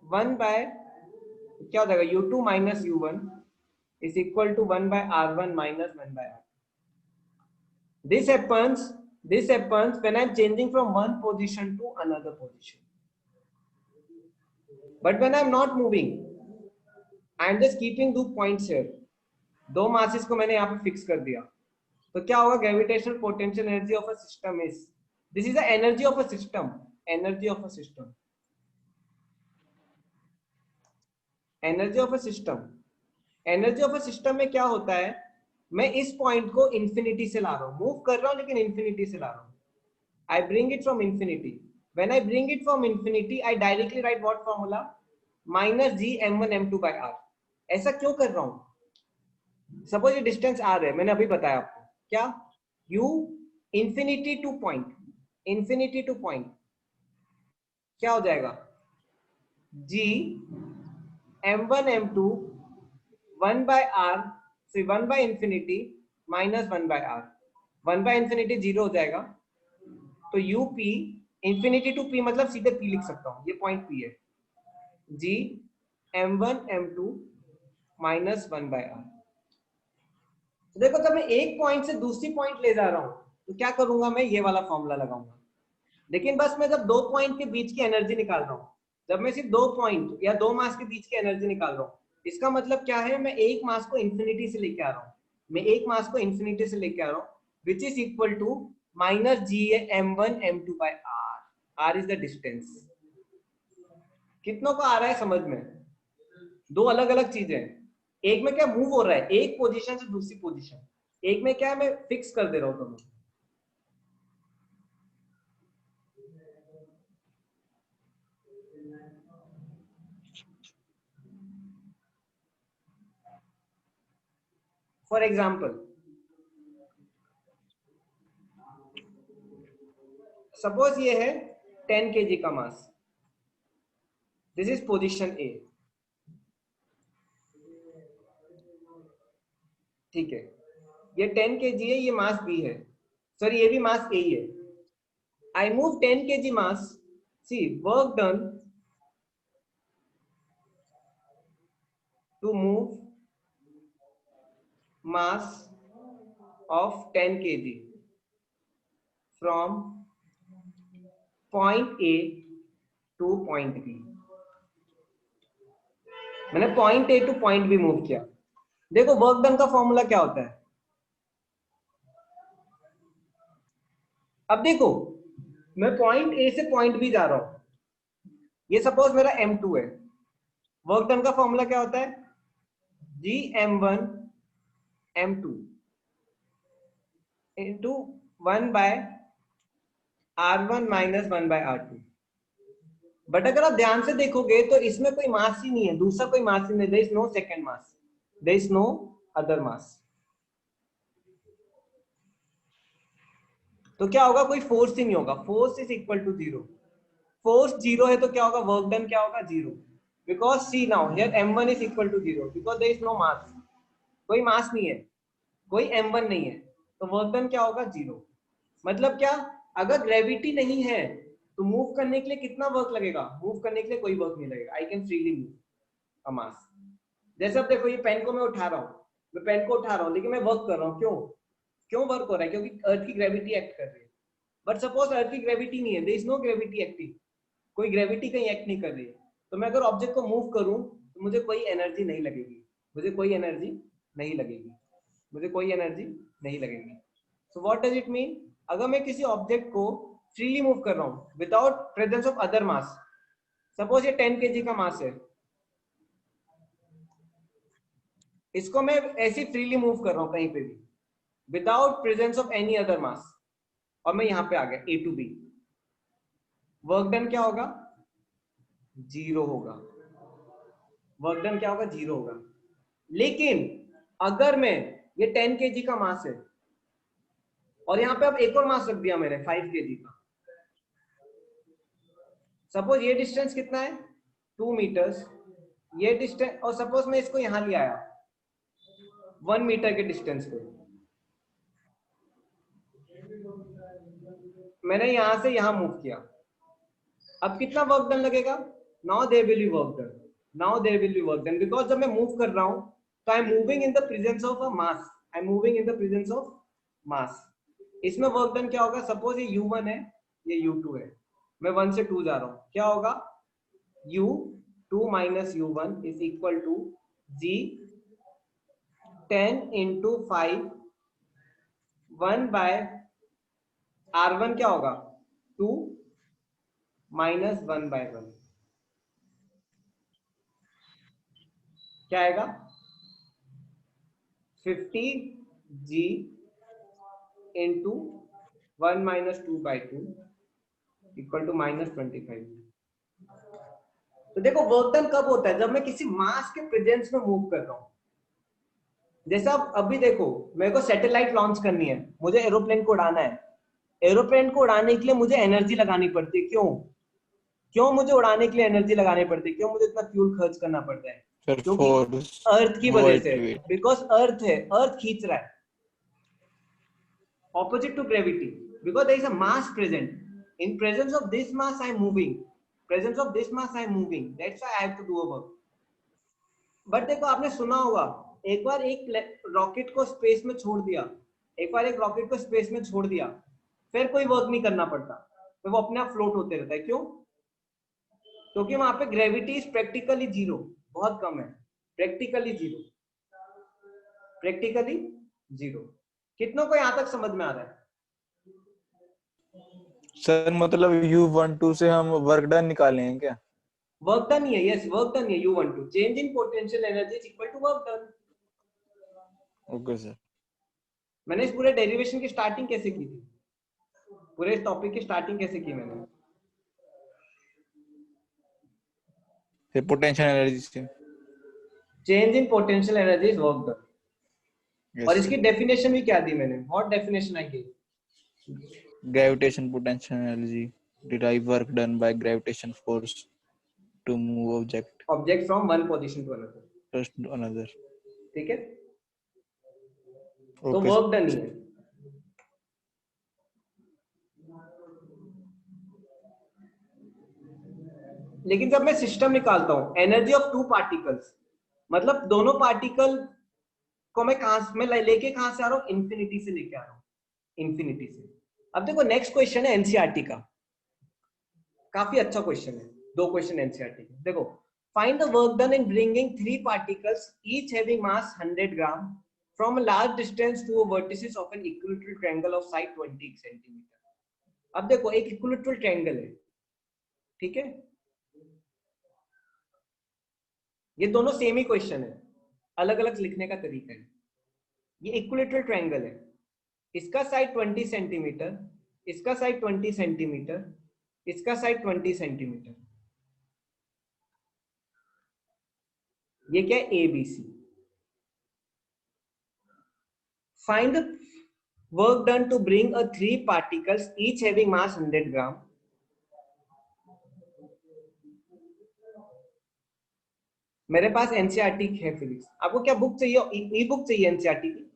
1 बाय क्या हो जाएगा u2 minus u1 is equal to 1 by r1 minus 1 by r। This happens when I'm changing from one position to another position. But when I'm not moving, I'm just keeping 2 points here. 2 masses को मैंने यहाँ पे फिक्स कर दिया, तो क्या होगा? Gravitational potential energy of a system is, this is the energy of a system. Energy of a system. Energy of a system. Energy of a system में क्या होता है? मैं इस पॉइंट को इंफिनिटी से ला रहा हूं, मूव कर रहा हूं लेकिन इंफिनिटी से ला रहा हूं। I bring it from infinity. When I bring it from infinity I directly write what formula? Minus G m1 m2 by r। ऐसा क्यों कर रहा हूं? सपोज ये डिस्टेंस r है, मैंने अभी बताया आपको क्या, u infinity two point, infinity two point क्या हो जाएगा? g m1 m2 1 by r, so 1 by infinity minus 1 by r, 1 by infinity 0 हो जाएगा, तो up infinity to p मतलब सीधे p लिख सकता हूं, ये पॉइंट p है, g m1 m2 minus 1 by r। तो देखो जब मैं एक पॉइंट से दूसरी पॉइंट ले जा रहा हूं तो क्या करूंगा? मैं ये वाला फॉर्मूला लगाऊंगा। लेकिन बस मैं जब 2 पॉइंट के बीच की एनर्जी निकाल रहा हूं, जब मैं सिर्फ 2 पॉइंट या 2 मास के बीच की एनर्जी निकाल रहा हूं, इसका मतलब क्या है? मैं एक मास को इंफिनिटी से लेके आ रहा हूं, मैं एक मास को इंफिनिटी से लेके आ रहा हूं, which is equal to minus G m1 m2 by r। r is the distance. कितनों को आ रहा है समझ में? 2 अलग अलग चीजें हैं। एक में क्या मूव हो रहा है, एक पोजीशन से दूसरी पोजीशन, एक में क्या है मैं फिक्स कर दे रहा हूं दोनों। फॉर एग्जाम्पल सपोज ये है 10 kg का मास, दिस इज पोजीशन ए, ठीक है, ये 10 kg है, ये मास बी है, सॉरी ये भी मास ए ही है। I move 10 kg mass, see work done to move mass of 10 kg from point A to point B। मैंने point A to point B move किया। देखो वर्क डन का फॉर्मूला क्या होता है? अब देखो मैं पॉइंट A से पॉइंट B जा रहा हूं, ये सपोज मेरा m2 है, वर्क डन का फॉर्मूला क्या होता है? g m1 m2 into 1 by r1 minus 1 by r2। But अगर आप ध्यान से देखोगे तो इसमें कोई मास ही नहीं है, दूसरा कोई मास ही नहीं, there is no second mass, there is no other mass. तो क्या होगा? कोई फोर्स ही नहीं होगा, force is equal to 0। Force 0 है तो क्या होगा? वर्क डन क्या होगा? 0, because see now here m1 is equal to 0 because there is no mass, कोई मास नहीं है, कोई m1 नहीं है, तो वर्क डन क्या होगा? 0। मतलब क्या? अगर ग्रेविटी नहीं है तो मूव करने के लिए कितना वर्क लगेगा? मूव करने के लिए कोई वर्क नहीं लगेगा। I can freely move a mass. जैसे अब देखो ये पेन को मैं उठा रहा हूं, मैं पेन को उठा रहा हूं लेकिन मैं वर्क कर रहा हूं, क्यों वर्क हो रहा है? क्योंकि अर्थ की ग्रेविटी एक्ट कर रही है। बट सपोज अर्थ की ग्रेविटी नहीं है, there is no gravity acting, कोई ग्रेविटी कहीं एक्ट नहीं कर रही है, तो मैं अगर ऑब्जेक्ट को मूव करूं तो मुझे कोई एनर्जी नहीं लगेगी, मुझे कोई एनर्जी नहीं लगेगी, मुझे कोई एनर्जी नहीं लगेगी। So what does it mean? अगर मैं किसी ऑब्जेक्ट को फ्रीली मूव कर रहा हूं without presence of other mass, suppose ये 10 kg का मास है, इसको मैं ऐसे फ्रीली मूव कर रहा हूं कहीं पे भी without presence of any other mass, और मैं यहां पे आ गया A to B, work done क्या होगा? 0 होगा। वर्क डन क्या होगा? 0 होगा। लेकिन अगर मैं ये 10 kg का मास है और यहाँ पे अब एक और मास रख दिया मैंने 5 kg का, सपोज ये डिस्टेंस कितना है? 2 मीटर्स, ये डिस्टेंस, और सपोज मैं इसको यहां ले आया 1 मीटर के डिस्टेंस पे, मैंने यहां से यहां मूव किया, अब कितना वर्क डन लगेगा? Now there will be work done, now there will be work done, because जब मैं मूव कर रहा हूं तो I am moving in the presence of a mass, I am moving in the presence of mass. इसमें वर्क डन क्या होगा? सपोज ये u1 है, ये u2 है, मैं 1 से 2 जा रहा हूं, क्या होगा? u2 minus u1 is equal to g 10 into 5 1 by r1 क्या होगा? 2 minus 1 by 1 क्या आएगा? 50g into 1 minus 2 by 2 equal to minus 25। तो देखो वर्क डन कब होता है? जब मैं किसी मास के प्रेजेंस में मूव कर रहा हूं। जैसा आप अभी देखो, मेरे को सैटेलाइट लॉन्च करनी है, मुझे एरोप्लेन को उड़ाना है, एरोप्लेन को उड़ाने के लिए मुझे एनर्जी लगानी पड़ती है। क्यों मुझे उड़ाने के लिए एनर्जी लगानी पड़ती है? क्यों मुझे इतना फ्यूल खर्च करना पड़ता है? क्योंकि अर्थ की वजह से, बिकॉज अर्थ है, अर्थ खींच रहा है, opposite to gravity, because there is a mass present. In presence of this mass I am moving, presence of this mass I am moving, that's why I have to do a work। But देखो आपने सुना होगा, एक बार एक रॉकेट को स्पेस में छोड़ दिया, एक बार एक रॉकेट को स्पेस में छोड़ दिया, फिर कोई वर्क नहीं करना पड़ता, तो वो अपने आप फ्लोट होते रहता है। क्यों? क्योंकि वहां पे ग्रेविटी इज प्रैक्टिकली जीरो, बहुत कम है, प्रैक्टिकली जीरो, प्रैक्टिकली जीरो। कितनों को यहां तक समझ में आ रहा है? सर मतलब U12 से हम वर्क डन निकाले हैं क्या? वर्क डन ही है, यस वर्क डन है। U12 change in potential energy is equal to work done. Okay sir. मैंने इस पूरे डेरिवेशन की स्टार्टिंग कैसे की थी? पूरे इस टॉपिक की स्टार्टिंग कैसे की मैंने? फिर पोटेंशियल एनर्जी से। Change in potential energy is work done. Yes, और इसकी डेफिनेशन भी क्या दी मैंने? What definition I give? gravitation potential energy derive work done by gravitation force to move object from one position to another। ठीक है, तो Okay, वर्क डन ही है। लेकिन जब मैं सिस्टम निकालता हूं, एनर्जी ऑफ टू पार्टिकल्स, मतलब दोनों पार्टिकल को मैं लेके कहां से आ रहा हूं? इंफिनिटी से लेके आ रहा हूं, इंफिनिटी से। अब देखो नेक्स्ट क्वेश्चन है एनसीईआरटी का, काफी अच्छा क्वेश्चन है, दो क्वेश्चन एनसीईआरटी के। देखो, find the work done in bringing three particles each having mass 100 gram from a large distance to a vertices of an equilateral triangle of side 20 centimetre. अब देखो एक इक्विलैटरल ट्रायंगल है, ठीक है, ये दोनों सेम ही क्वेश्चन है, अलग अलग लिखने का तरीका है। ये इक्विलैटरल ट्रायंगल है, इसका साइड 20 सेंटीमीटर, इसका साइड 20 सेंटीमीटर, इसका साइड 20 सेंटीमीटर। ये क्या है? ABC। Find the work done to bring a three particles each having mass 100 gram. मेरे पास एनसीईआरटी है फिजिक्स। आपको क्या बुक चाहिए? ई बुक चाहिए एनसीईआरटी की?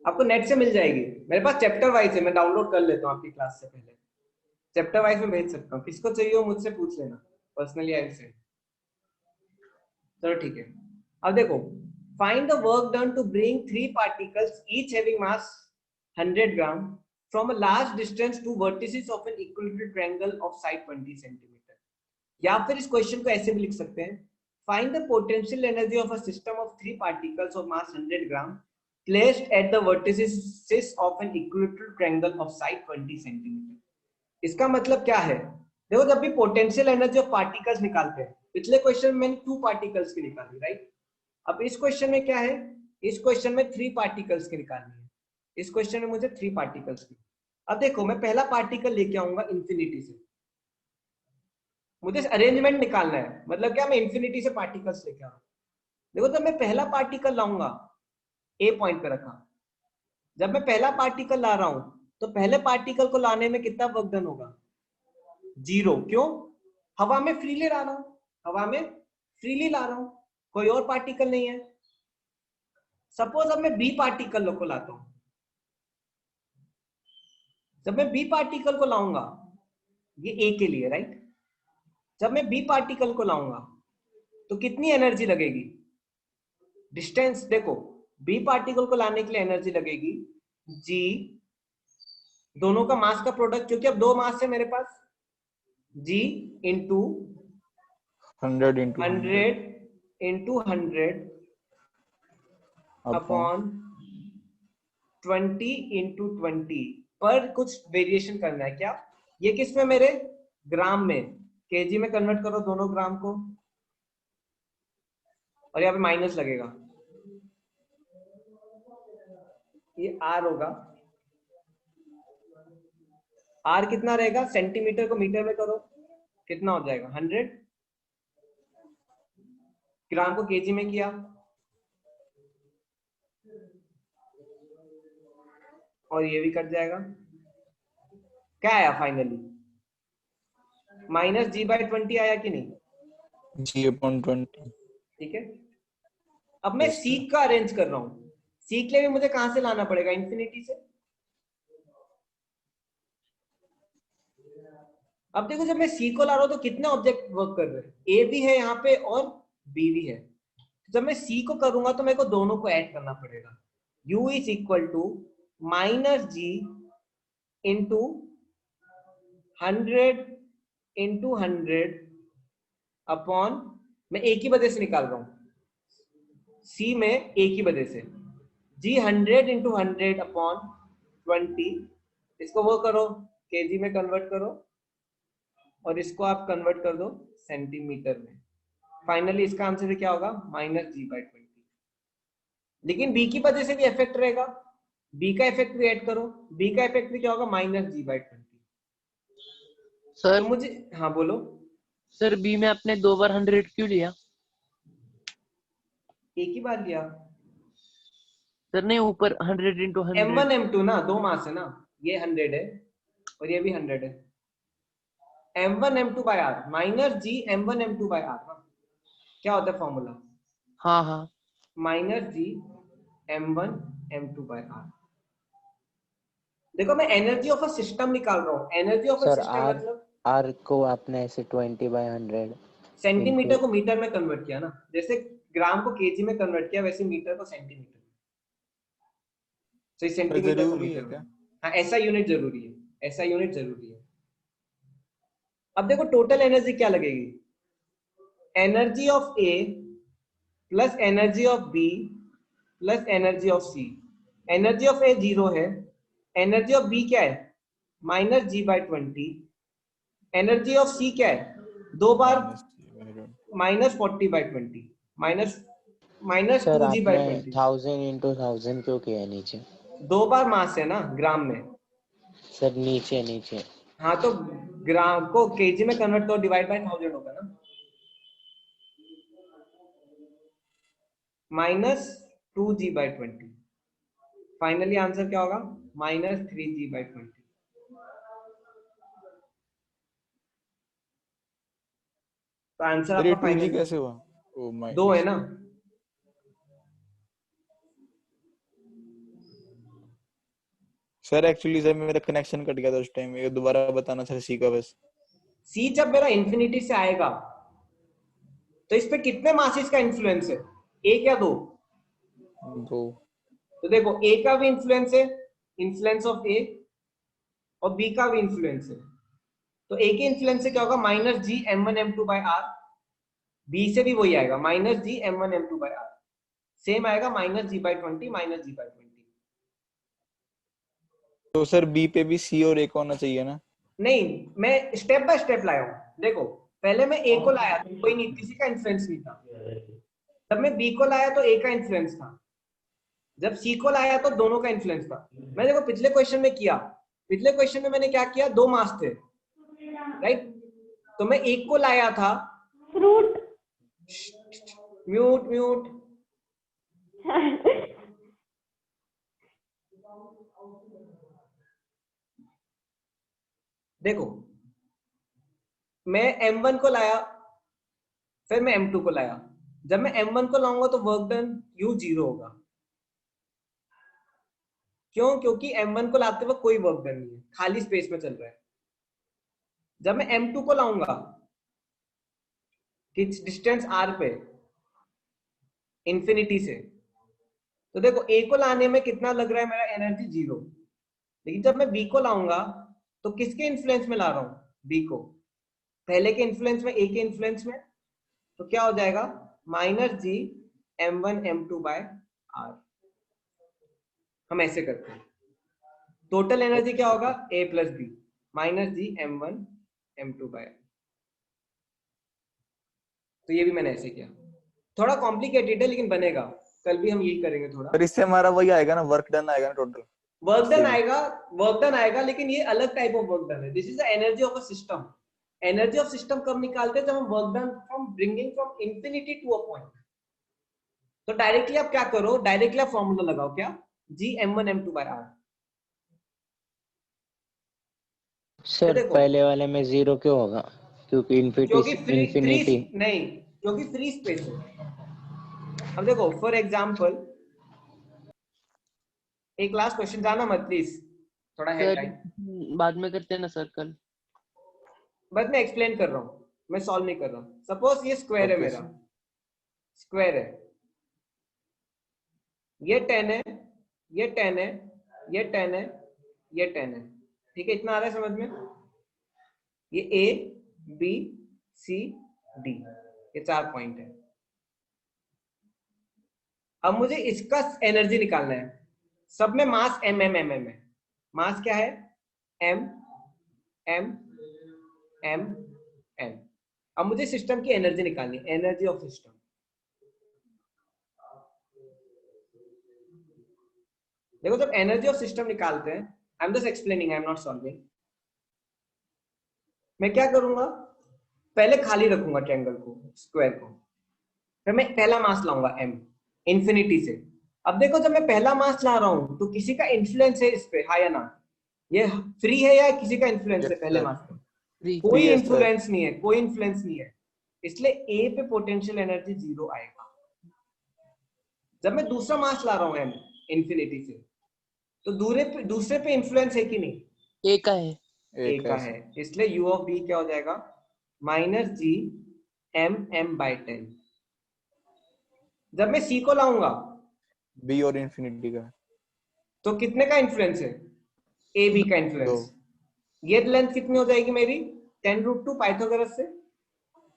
आपको नेट से मिल जाएगी। मेरे पास चैप्टर वाइज है, मैं डाउनलोड कर लेता हूँ आपकी क्लास से पहले, चैप्टर वाइज में भेज सकता हूँ। किसको चाहिए हो मुझसे पूछ लेना, पर्सनली आई विल सेंड। चलो ठीक है, अब देखो, find the work done to bring three particles each having mass 100 gram from a large distance to vertices of an equilateral triangle of side 20 centimetre. या फिर इस क्वेश्चन को ऐसे भी लिख सकते हैं, find the potential energy of a system of three particles of mass 100 gram placed at the vertices of an equilateral triangle of side 20 centimetre. इसका मतलब क्या है? देखो, जब भी पोटेंशियल एनर्जी ऑफ पार्टिकल्स निकालते हैं, पिछले क्वेश्चन में मैंने टू पार्टिकल्स की निकाली, राइट? अब इस क्वेश्चन में क्या है? इस क्वेश्चन में थ्री पार्टिकल्स की निकालनी है। इस क्वेश्चन में मुझे थ्री पार्टिकल्स की। अब देखो, मैं पहला पार्टिकल लेके आऊंगा इंफिनिटी से, मुझे अरेंजमेंट निकालना है, मतलब क्या? मैं इंफिनिटी से पार्टिकल्स लेके आ रहा हूं। देखो, जब मैं पहला पार्टिकल लाऊंगा, ए पॉइंट पे रखा, जब मैं पहला पार्टिकल ला रहा हूं तो पहले पार्टिकल को लाने में कितना वर्क डन होगा? जीरो। क्यों? हवा में फ्रीली ला रहा हूं, हवा में फ्रीली ला रहा हूं, कोई और पार्टिकल नहीं है। सपोज अब मैं बी पार्टिकल को लाता हूं, जब मैं बी पार्टिकल को लाऊंगा, ये ए के लिए राइट, जब मैं बी पार्टिकल को लाऊंगा तो कितनी एनर्जी लगेगी? डिस्टेंस देखो, बी पार्टिकल को लाने के लिए एनर्जी लगेगी जी, दोनों का मास का प्रोडक्ट, क्योंकि अब दो मास है मेरे पास, G into 100 into 100 100 into 100 upon 20 into 20 पर कुछ वेरिएशन करना है क्या? ये किस में मेरे? ग्राम में, केजी में कन्वर्ट करो दोनों ग्राम को, और यहाँ पे माइनस लगेगा, ये आर होगा। आर कितना रहेगा? सेंटीमीटर को मीटर में करो, कितना हो जाएगा? 100। ग्राम को केजी में किया, और ये भी कट जाएगा। क्या आया फाइनली? माइनस जी बाई 20 आया कि नहीं? G/20 ठीक है। अब मैं सीक का अरेंज कर रहा हूं, सीक के लिए भी मुझे कहां से लाना पड़ेगा? इंफिनिटी से। अब देखो, जब मैं सी को ला रहा हूं तो कितने ऑब्जेक्ट वर्क कर रहे हैं? ए भी है यहाँ पे और बी भी है। जब मैं सी को करूंगा तो मेरे को दोनों को ऐड करना पड़ेगा। U is equal to minus G into 100 into 100 upon, मैं एक ही वजह से निकाल रहा हूं, सी में एक ही वजह से, जी 100 इंटू 100 अपॉन 20, इसको वो करो केजी में कन्वर्ट करो, और इसको आप कन्वर्ट कर दो सेंटीमीटर में। फाइनली इसका आंसर क्या होगा? Minus G by 20। लेकिन बी की वजह से भी इफेक्ट रहेगा, बी का इफेक्ट भी ऐड करो, बी का इफेक्ट भी क्या होगा? Minus G by 20। सर तो मुझे, हाँ बोलो। सर बी में आपने 2 बार 100 क्यों लिया? एक ही बार लिया। सर नहीं, ऊपर 100 into 100। M1 M2 ना, दो मास है ना, ये 100 है और ये भी 100 है। M1 M2 by R minus G M1 M2 by R ना, क्या होता है फॉर्मूला? हाँ हाँ। Minus G M1 M2 by R. देखो मैं एनर्जी ऑफ अ सिस्टम निकाल रहा हूँ। Energy of a sir system R मतलब आर को आपने ऐसे 20/100 सेंटीमीटर को मीटर में कन्वर्ट किया ना, जैसे ग्राम को केजी में कन्वर्ट किया, वैसे मीटर को सेंटीमीटर। तो सेंटीमीटर को जरूरी मीटर है में, क्या? हाँ ऐसा यूनिट जरूरी है, ऐसा यूनिट जरूरी है। अब देखो टोटल एनर्जी क्या लगेगी? Energy of A plus energy of B plus energy of C. Energy of A 0 है, एनर्जी ऑफ बी क्या है? Minus G by 20। Energy of C क्या है? दो बार minus 40/20, minus minus sir 2g by आपने 20। 1000 into 1000 क्यों किया है नीचे? दो बार मास है ना ग्राम में। सर नीचे नीचे हाँ तो ग्राम को केजी में कन्वर्ट करो, डिवाइड बाय 1000 होगा ना, माइनस 2g/20। फाइनली आंसर क्या होगा? Minus 3g/20। तो आंसर अरे आपका 2G फाइनल कैसे हुआ? ओ माय, दो है ना। सर एक्चुअली सर मेरा कनेक्शन कट गया था उस टाइम, ये दोबारा बताना सर सी का बस। सी जब मेरा इंफिनिटी से आएगा तो इस पे कितने मासेस का इन्फ्लुएंस है? एक या दो? दो। तो देखो ए का भी इन्फ्लुएंस है, इन्फ्लुएंस ऑफ ए, और बी का भी इन्फ्लुएंस है। तो ए के इन्फ्लुएंस से क्या होगा? Minus G M1 M2 by R. B से भी वही आएगा, minus G M1 M2 by R. Same आएगा minus G by 20 minus G by 20। तो सर बी पे भी सी और ए का होना चाहिए ना? नहीं, मैं स्टेप बाय स्टेप लाया हूं। देखो पहले मैं ए को लाया, कोई नहीं, किसी का इन्फ्लुएंस नहीं था। जब मैं बी को लाया तो ए का इन्फ्लुएंस था, जब सी को लाया तो दोनों का इन्फ्लुएंस था। मैं देखो पिछले क्वेश्चन में किया, पिछले क्वेश्चन में मैंने क्या किया? दो मास थे राइट, तो मैं एक को लाया था, म्यूट म्यूट, देखो मैं M1 को लाया, फिर मैं M2 को लाया। जब मैं M1 को लाऊंगा तो वर्क डन U 0 होगा, क्यों? क्योंकि m1 को लाते वक्त कोई वर्क डन नहीं है, खाली स्पेस में चल रहा है। जब मैं m2 को लाऊंगा किस डिस्टेंस r पे, इंफिनिटी से, तो देखो a को लाने में कितना लग रहा है मेरा एनर्जी 0, लेकिन जब मैं b को लाऊंगा तो किसके इन्फ्लुएंस में ला रहा हूं? b को, पहले के इन्फ्लुएंस में, a के इन्फ्लुएंस में, तो क्या हो जाएगा -g m1 m2 by r। हम ऐसे करते हैं, टोटल एनर्जी क्या होगा? a plus B -g m1 m2 by r। तो ये भी मैंने ऐसे किया, थोड़ा कॉम्प्लिकेटेड है लेकिन बनेगा, कल भी हम यही करेंगे थोड़ा। पर इससे हमारा वही आएगा ना, वर्क डन आएगा ना टोटल। वर्क डन आएगा, लेकिन ये अलग टाइप ऑफ वर्क डन है। This is the energy of a system. Energy of system कब निकालते हैं? जब हम work done from bringing from infinity to a point. तो डायरेक्टली आप क्या करो, डायरेक्टली आप फॉर्मूला लगाओ, क्या? g m1 m2 by r। Sir देखो, पहले वाले में 0 क्यों होगा? क्योंकि क्योंकि इन्फिनिटी नहीं, क्योंकि फ्री स्पेस है। अब देखो फॉर एग्जांपल, एक लास्ट क्वेश्चन, जाना मत प्लीज, थोड़ा है सर टाइम, बाद में करते हैं ना सर कल। बट मैं एक्सप्लेन कर रहा हूँ, मैं सॉल्व नहीं कर रहा हूँ। सपोज ये स्क्वायर है, Okay, मेरा स्क्वायर है, ये 10 है, ये 10 है, ये 10 है, ये 10 है, ठीक है? इतना आ रहा है समझ में? ये ए बी सी डी, ये 4 पॉइंट है। अब मुझे इसका एनर्जी निकालना है। सब में mass M M M M है। मास क्या है? M M M M. अब मुझे सिस्टम की एनर्जी निकालनी है, एनर्जी ऑफ सिस्टम। देखो जब एनर्जी ऑफ सिस्टम निकालते हैं, आई am just explaining, I am not solving. मैं क्या करूंगा, पहले खाली रखूंगा ट्रायंगल को, स्क्वायर को, फिर मैं पहला मास लाऊंगा m इंफिनिटी से। अब देखो जब मैं पहला मास ला रहा हूं तो किसी का इन्फ्लुएंस है इस पे, हाँ या ना? ये फ्री है या किसी का इन्फ्लुएंस है Yes, पहले sir. मास पे? फ्री। कोई Free है, sir. इन्फ्लुएंस नहीं है, कोई इन्फ्लुएंस नहीं है, इसलिए ए पे पोटेंशियल एनर्जी 0 आएगा। जब मैं दूसरा मास ला रहा हूं m इंफिनिटी से, तो दूसरे पे इन्फ्लुएंस है कि नहीं? ए का है। ए एक का है है, इसलिए u ऑफ b क्या हो जाएगा? -g m/10। जब मैं c को लाऊंगा बी और इंफिनिटी का तो कितने का इन्फ्लुएंस है? ए बी का इन्फ्लुएंस। 2। ये लेंथ कितनी हो जाएगी मेरी? 10√2 पाइथागोरस से।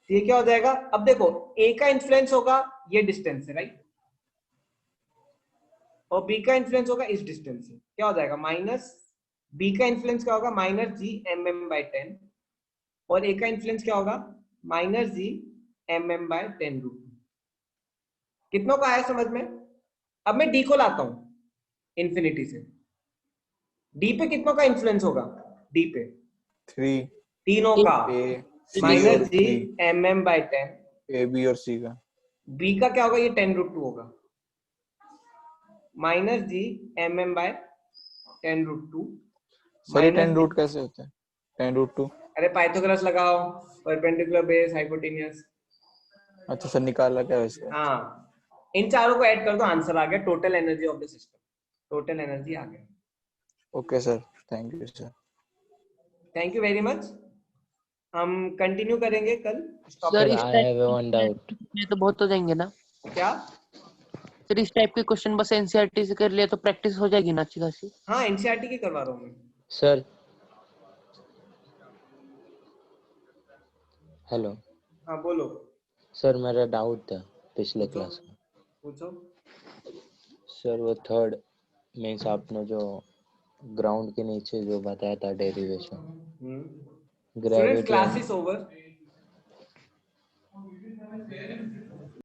ये क्या हो जाएगा? अब देखो ए का इन्फ्लुएंस होगा ये डिस्टेंस से, राइट, और बी का इन्फ्लुएंस होगा इस डिस्टेंस से। क्या हो जाएगा? माइनस बी का इन्फ्लुएंस क्या होगा? -g mm/10, और ए का इन्फ्लुएंस क्या होगा? -g mm/10√2। कितनों का आया समझ में? अब मैं डी को लाता हूं इंफिनिटी से, डी पे कितनों का इन्फ्लुएंस होगा? डी पे 3 तीनों का, ए सी और -g B, mm/10। A B और सी का बी का क्या होगा? ये 10√2 होगा, -g mm/10√2। सर ये 10 रूट कैसे होता है? 10√2। अरे पाइथागोरस लगाओ, परपेंडिकुलर बेस, हाइपोटेन्यूस। अच्छा सर, निकाला क्या है इसका? हाँ, इन चारों को ऐड कर दो, आंसर आ गया, total energy of the system, total energy आ गया। Okay sir, thank you sir. Thank you very much. हम कंटिन्यू करेंगे कल इस सर टॉपिक इस I type have one doubt. ये तो बहुत हो जाएंगे ना क्या? सर? इस टाइप के क्वेश्चन बस एनसीईआरटी से कर लिया तो प्रैक्टिस हो जाएगी ना अच्छी खासी? हाँ, एनसीईआरटी की करवा रहा हूँ मैं। सर हेलो हाँ बोलो। सर, मेरा डाउट था पिछले पूछो क्लास में। पूछो। सर वो थर्ड मीन्स आपने जो ग्राउंड के नीचे जो बताया था derivation, students gravity class is over.